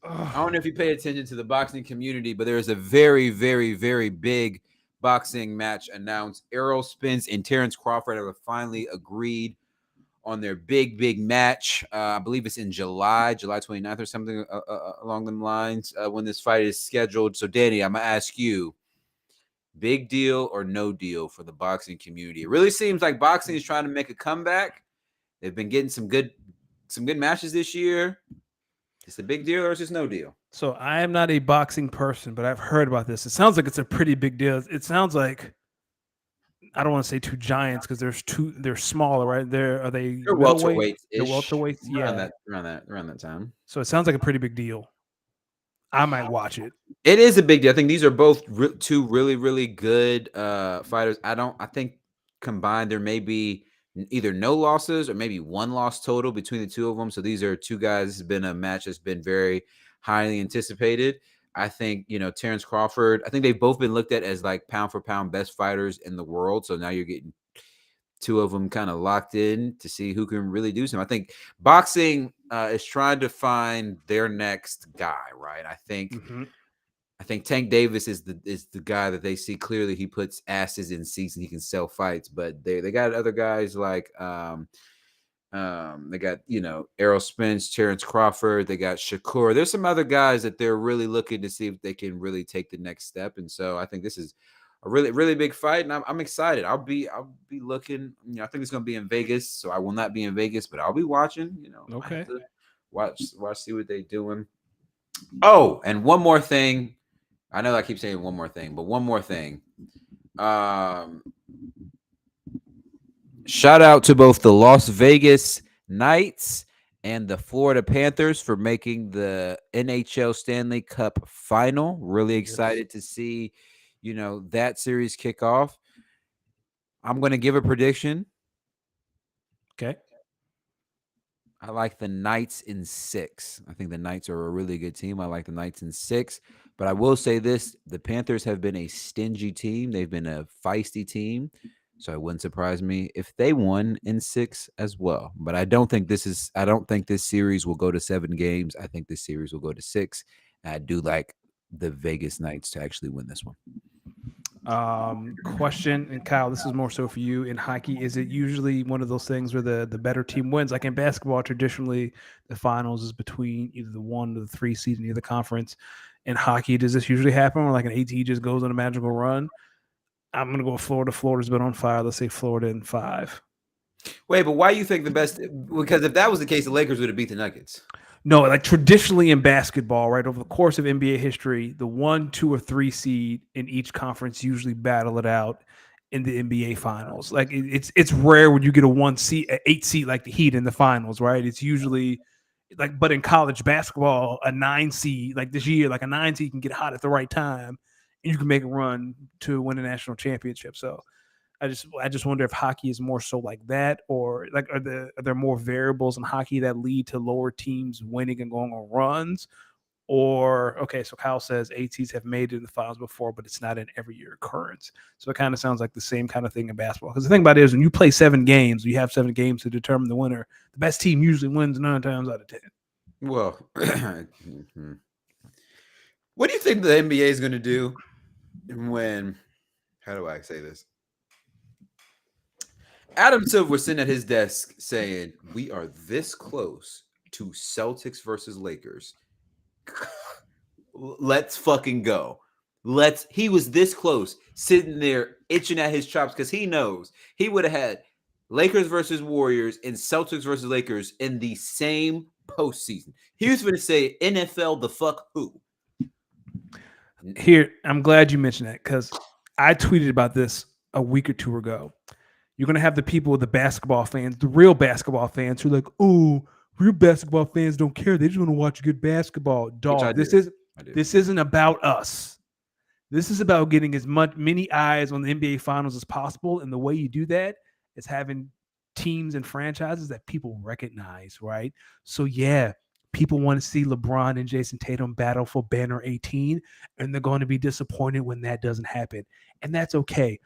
I don't know if you pay attention to the boxing community, but there's a very, very, very big boxing match announced. Errol Spence and Terrence Crawford have finally agreed on their big match. I believe it's in July 29th or something along them lines when this fight is scheduled. So, Danny, I'm going to ask you, big deal or no deal for the boxing community? It really seems like boxing is trying to make a comeback. They've been getting some good matches this year. Is it a big deal or is it no deal? So I am not a boxing person, but I've heard about this. It sounds like it's a pretty big deal. It sounds like, I don't want to say two giants because they're smaller, right? They're welterweights. They're welterweights. Yeah, around that time. So it sounds like a pretty big deal. I might watch it. It is a big deal. I think these are both two really, really good fighters. I think combined there may be either no losses or maybe one loss total between the two of them. So these are two guys. This has been a match that's been very highly anticipated. I think, Terrence Crawford, I think they've both been looked at as like pound for pound best fighters in the world. So now you're getting two of them kind of locked in to see who can really do something. I think boxing is trying to find their next guy, right? I think Tank Davis is the guy that they see clearly. He puts asses in seats and he can sell fights. But they got other guys like they got Errol Spence, Terrence Crawford. They got Shakur. There's some other guys that they're really looking to see if they can really take the next step. And so I think this is a really, really big fight, and I'm excited. I'll be looking. I think it's going to be in Vegas, so I will not be in Vegas, but I'll be watching. Okay. Watch, see what they're doing. Oh, and one more thing. I know I keep saying one more thing, but one more thing. Shout out to both the Las Vegas Knights and the Florida Panthers for making the NHL Stanley Cup final. Really excited to see, that series kick off. I'm going to give a prediction. Okay. I like the Knights in 6. I think the Knights are a really good team. I like the Knights in 6. But I will say this, the Panthers have been a stingy team. They've been a feisty team. So it wouldn't surprise me if they won in 6 as well. But I don't think this series will go to 7 games. I think this series will go to 6. And I do like the Vegas Knights to actually win this one. Question, and Kyle, this is more so for you. In hockey, is it usually one of those things where the better team wins? Like in basketball, traditionally the finals is between either the 1 or the 3 seed in either conference. In hockey, does this usually happen where like an AT just goes on a magical run? I'm going to go with Florida. Florida's been on fire. Let's say Florida in 5. Wait, but why you think the best? Because if that was the case, the Lakers would have beat the Nuggets. No, like traditionally in basketball, right, over the course of NBA history, the 1, 2, or 3 seed in each conference usually battle it out in the NBA finals. Like it's rare when you get a 1 seed, an 8 seed like the Heat in the finals, right? It's usually like, but in college basketball, a 9 seed like this year, like a 9 seed can get hot at the right time. And you can make a run to win a national championship. So I just wonder if hockey is more so like that, or like are there more variables in hockey that lead to lower teams winning and going on runs? Or okay, so Kyle says ATs have made it in the finals before, but it's not an every year occurrence. So it kind of sounds like the same kind of thing in basketball. Because the thing about it is when you play 7 games, you have 7 games to determine the winner. The best team usually wins 9 times out of 10. Well, what do you think the NBA is going to do when, how do I say this? Adam Silver was sitting at his desk saying, we are this close to Celtics versus Lakers. Let's fucking go. He was this close, sitting there itching at his chops because he knows he would have had Lakers versus Warriors and Celtics versus Lakers in the same postseason. He was going to say NFL the fuck who. Here, I'm glad you mentioned that because I tweeted about this a week or 2 ago. You're going to have the people, the basketball fans, the real basketball fans who are like, oh, real basketball fans don't care. They just want to watch good basketball. Dog, I do. this isn't about us. This is about getting as many eyes on the NBA Finals as possible, and the way you do that is having teams and franchises that people recognize, right? So yeah, people want to see LeBron and Jason Tatum battle for banner 18, and they're going to be disappointed when that doesn't happen, and that's okay.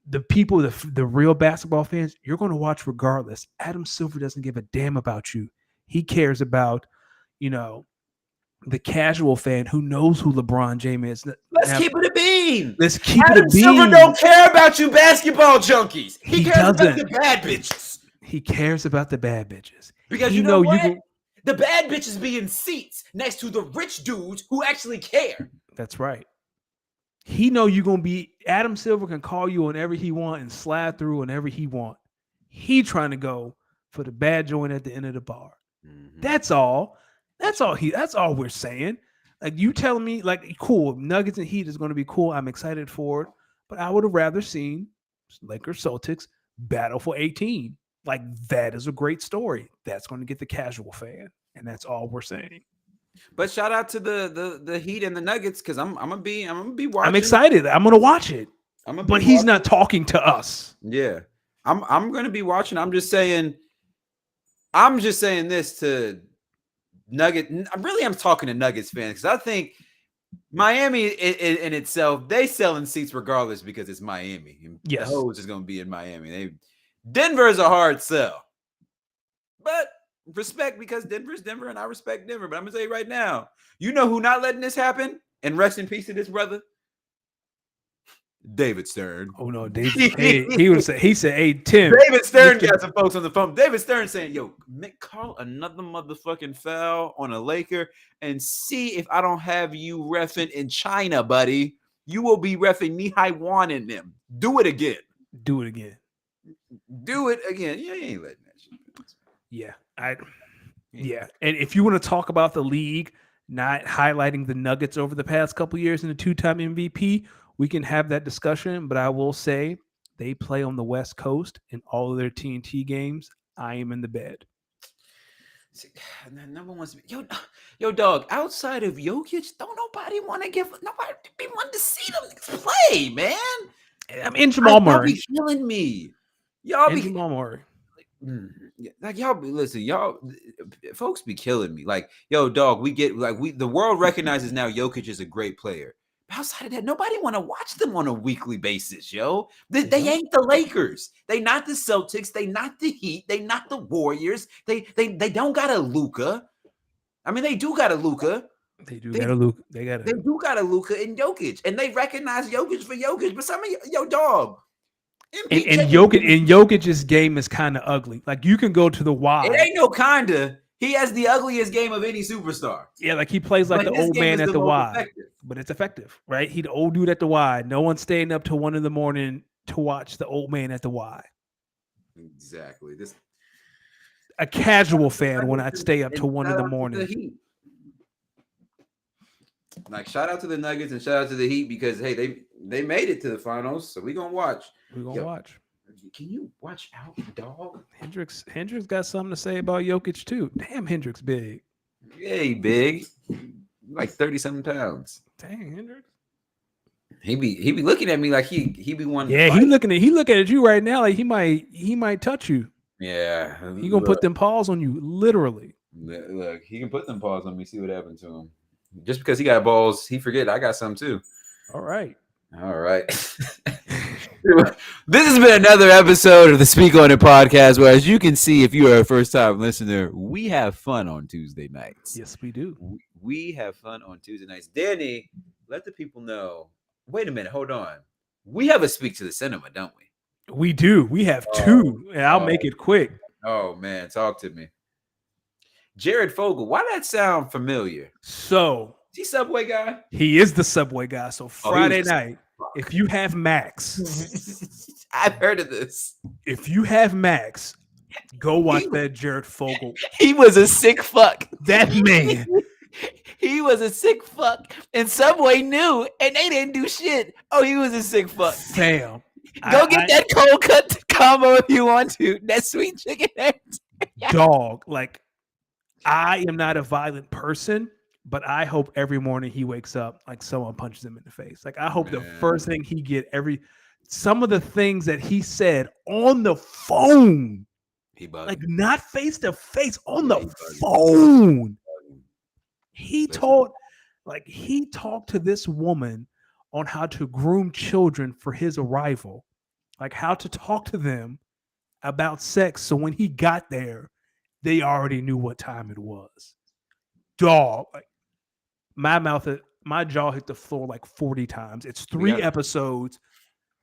The people, the real basketball fans, you're going to watch regardless. Adam Silver doesn't give a damn about you. He cares about, the casual fan who knows who LeBron James is. Let's keep it a bean. Let's keep Adam it a bean. Silver don't care about you basketball junkies. He cares about doesn't. the bad bitches. He cares about the bad bitches. Because He you know what? can. The bad bitches be in seats next to the rich dudes who actually care. That's right. He know you're gonna be. Adam Silver can call you whenever he want and slide through whenever he want. He trying to go for the bad joint at the end of the bar. Mm-hmm. That's all. That's all we're saying. Like, you telling me, like, cool, Nuggets and Heat is going to be cool. I'm excited for it, but I would have rather seen Lakers Celtics battle for 18. Like, that is a great story. That's going to get the casual fan, and that's all we're saying. But shout out to the Heat and the Nuggets, because I'm gonna be watching. I'm excited. I'm gonna watch it. But he's not talking to us. Yeah, I'm gonna be watching. I'm just saying this to Nugget. I'm talking to Nuggets fans, because I think Miami in itself, they selling seats regardless because it's Miami. And yes, the hose is gonna be in Miami. Denver is a hard sell, but respect, because Denver's Denver, and I respect Denver. But I'm gonna tell you right now, you know who not letting this happen? And rest in peace to this brother, David Stern. Oh no, David. he said, "Hey Tim." David Stern got some folks on the phone. David Stern saying, "Yo, call another motherfucking foul on a Laker and see if I don't have you reffing in China, buddy. You will be reffing Mihai Wan in them. Do it again. Do it again. Do it again. Yeah, you ain't letting that shit. Yeah. And if you want to talk about the league not highlighting the Nuggets over the past couple years and the two-time MVP, we can have that discussion. But I will say they play on the West Coast in all of their TNT games. I am in the bed. Number one, yo, dog. Outside of Jokic, don't nobody want to to see them play, man. I'm in Jamal Murray. Y'all be killing me. Y'all be Jamal Murray. Like, y'all listen, y'all folks be killing me. Like, yo, dog, the world recognizes now Jokic is a great player. But outside of that, nobody want to watch them on a weekly basis, yo. They ain't the Lakers. They not the Celtics. They not the Heat. They not the Warriors. They don't got a Luka. I mean, they do got a Luka. They do got a Luka. They do got a Luka and Jokic, and they recognize Jokic for Jokic. But some of yo, dog. And Jokic's game is kind of ugly. Like, you can go to the Y. It ain't no kinda. He has the ugliest game of any superstar. Yeah, like he plays like the old man at the Y. Effective. But it's effective, right? He the old dude at the Y. No one's staying up till 1 a.m. to watch the old man at the Y. Exactly. A casual fan will not stay up till 1 a.m. Like, shout out to the Nuggets and shout out to the Heat, because hey, they made it to the finals, so we're gonna watch. Watch. Can you watch out, dog? Hendricks got something to say about Jokic too. Damn, Hendricks big. Yeah, he big. Like 30-something pounds. Dang, Hendricks. He be looking at me like he be wanting. Yeah, he looking at you right now like he might touch you. Yeah, he gonna put them paws on you, literally. Look, he can put them paws on me. See what happened to him. Just because he got balls, he forget I got some too. All right. This has been another episode of the Speak On It podcast, where, as you can see, if you are a first-time listener, we have fun on Tuesday nights. Yes, we do. We have fun on Tuesday nights. Danny, let the people know. Wait a minute. Hold on. We have a Speak to the Cinema, don't we? We do. We have two, and I'll make it quick. Oh, man. Talk to me. Jared Fogle. Why that sound familiar? So, is he Subway guy? He is the Subway guy. So Friday night, if you have Max, I've heard of this. If you have Max, go watch that Jared Fogle. He was a sick fuck. That man. He was a sick fuck. And Subway knew, and they didn't do shit. Oh, he was a sick fuck. Sam. Go get that cold cut combo if you want to. That sweet chicken. Dog. Like, I am not a violent person, but I hope every morning he wakes up like someone punches him in the face. Like I hope the first thing he get some of the things that he said on the phone, He bugged. like not face to face, on Yeah, the he bugged. phone. He Listen. he talked to this woman on how to groom children for his arrival, like how to talk to them about sex. So when he got there, they already knew what time it was. Dog, like my jaw hit the floor like 40 times. It's 3 episodes.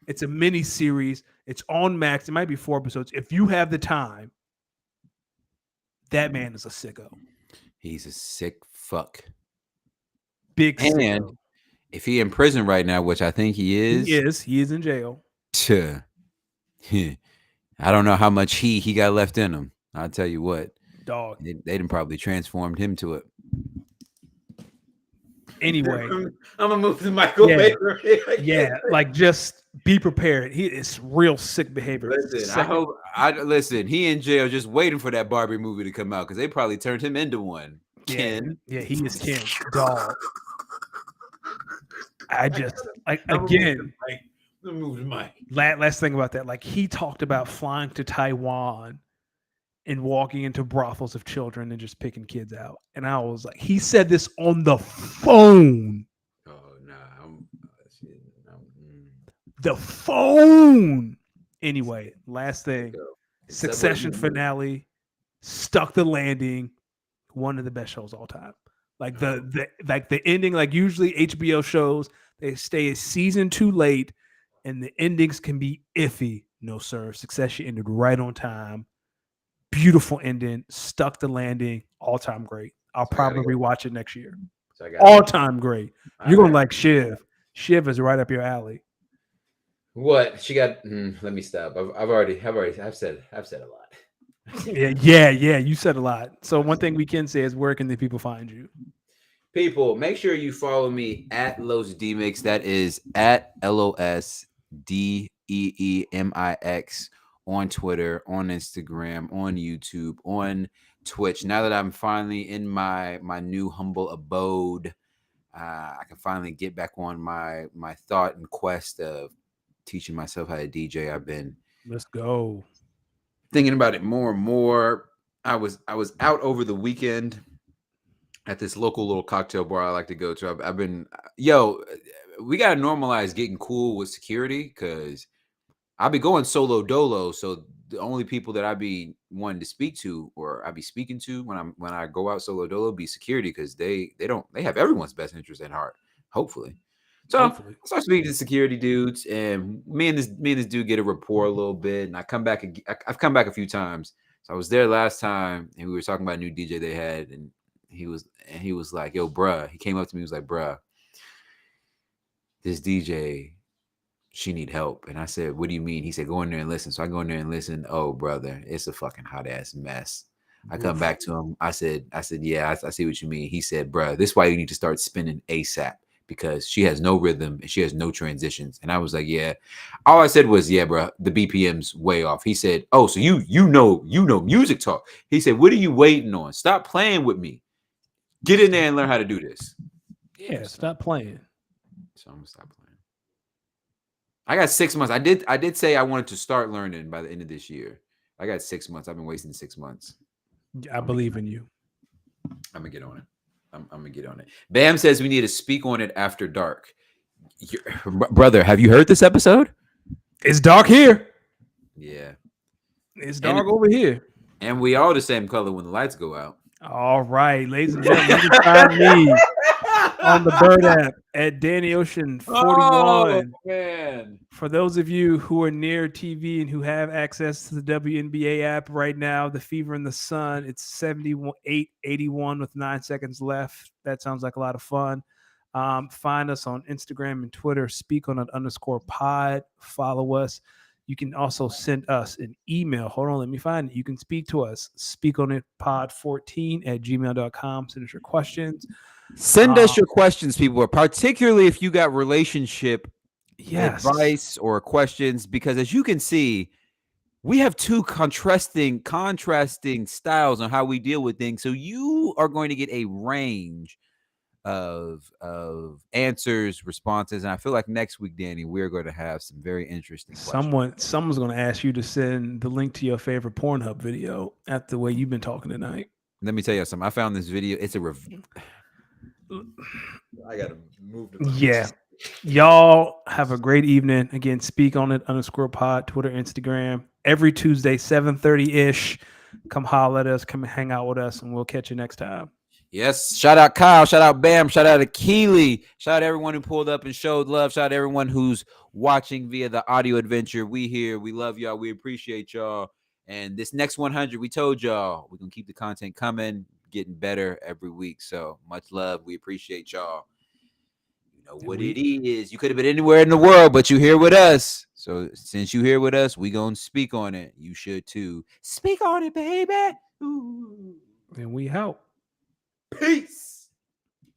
It's a mini series. It's on Max. It might be 4 episodes. If you have the time, that man is a sicko. He's a sick fuck. Big And sicko. if he in prison right now, which I think he is, He is in jail. I don't know how much he got left in him. I'll tell you what, Dog. they done probably transformed him to it. Anyway, I'm gonna move the microwave. Yeah, like just be prepared. It's real sick behavior. Listen. He in jail just waiting for that Barbie movie to come out because they probably turned him into one. Ken. Yeah, he is Ken. Dog. I just like again. Move the mic. Last thing about that, like he talked about flying to Taiwan and walking into brothels of children and just picking kids out. And I was like, he said this on the phone. Oh, no. The phone. Anyway, last thing. Succession finale. Stuck the landing. One of the best shows all time. Like the ending, like usually HBO shows, they stay a season too late and the endings can be iffy. No, sir. Succession ended right on time. Beautiful ending, stuck the landing, all-time great. I'll probably rewatch it next year. All-time great. You're gonna like Shiv. Shiv is right up your alley. What she got? Let me stop. I've said a lot. yeah. You said a lot. So one thing we can say is, where can the people find you? People, make sure you follow me at Los Demix. That is at LOSDEEEMIX on Twitter, on Instagram, on YouTube, on Twitch. Now that I'm finally in my new humble abode, I can finally get back on my thought and quest of teaching myself how to DJ. I've been thinking about it more and more. I was out over the weekend at this local little cocktail bar I like to go to. I've been, we got to normalize getting cool with security because I'll be going solo dolo. So the only people that I be wanting to speak to or I be speaking to when I go out solo dolo be security because they have everyone's best interest at heart, hopefully. So I start speaking to security dudes, and me and this dude get a rapport a little bit, and I've come back a few times. So I was there last time, and we were talking about a new DJ they had, and he was like, "Yo, bruh." He came up to me, he was like, "Bruh, this DJ, she need help." And I said, "What do you mean?" He said, "Go in there and listen." So I go in there and listen. Oh, brother, it's a fucking hot ass mess. I come back to him. I said, "Yeah, I see what you mean." He said, "Bruh, this is why you need to start spinning ASAP. Because she has no rhythm and she has no transitions." And I was like, "Yeah." All I said was, "Yeah, bro, the BPM's way off." He said, "Oh, so you know music talk." He said, "What are you waiting on? Stop playing with me. Get in there and learn how to do this." Yeah, stop playing. So I'm gonna stop playing. I got 6 months. I did say I wanted to start learning by the end of this year. I got 6 months. I've been wasting 6 months. I believe in you. I'm gonna get on it. I'm gonna get on it. Bam says we need to speak on it after dark. Brother, have you heard this episode? It's dark here. Yeah. It's dark over here. And we all the same color when the lights go out. All right, ladies and gentlemen, you can find me on the Bird app at Danny Ocean 41. Oh, man. For those of you who are near TV and who have access to the WNBA app right now, the Fever in the Sun, it's 78-81 with 9 seconds left. That sounds like a lot of fun. Find us on Instagram and Twitter, speakonit_pod. Follow us. You can also send us an email. Hold on, let me find it. You can speak to us, speakonitpod14@gmail.com. Send us your questions. Send us your questions, people, particularly if you got relationship advice or questions, because as you can see, we have two contrasting styles on how we deal with things. So you are going to get a range of answers, responses, and I feel like next week, Danny, we're going to have some very interesting questions. Someone's going to ask you to send the link to your favorite Pornhub video after the way you've been talking tonight. Let me tell you something. I found this video. It's a review. I gotta move the Yeah. Y'all have a great evening. Again, Speak On It _pod, Twitter, Instagram. Every Tuesday, 7:30-ish. Come holler at us. Come hang out with us, and we'll catch you next time. Yes. Shout out Kyle. Shout out Bam. Shout out to Keely. Shout out everyone who pulled up and showed love. Shout out everyone who's watching via the audio adventure. We here. We love y'all. We appreciate y'all. And this next 100, we told y'all we're gonna keep the content coming, getting better every week. So much love. We appreciate y'all. You know what it is. You could have been anywhere in the world, but you here with us. So since you here with us, we gonna speak on it. You should too. Speak on it, baby. Ooh. And we out. Peace.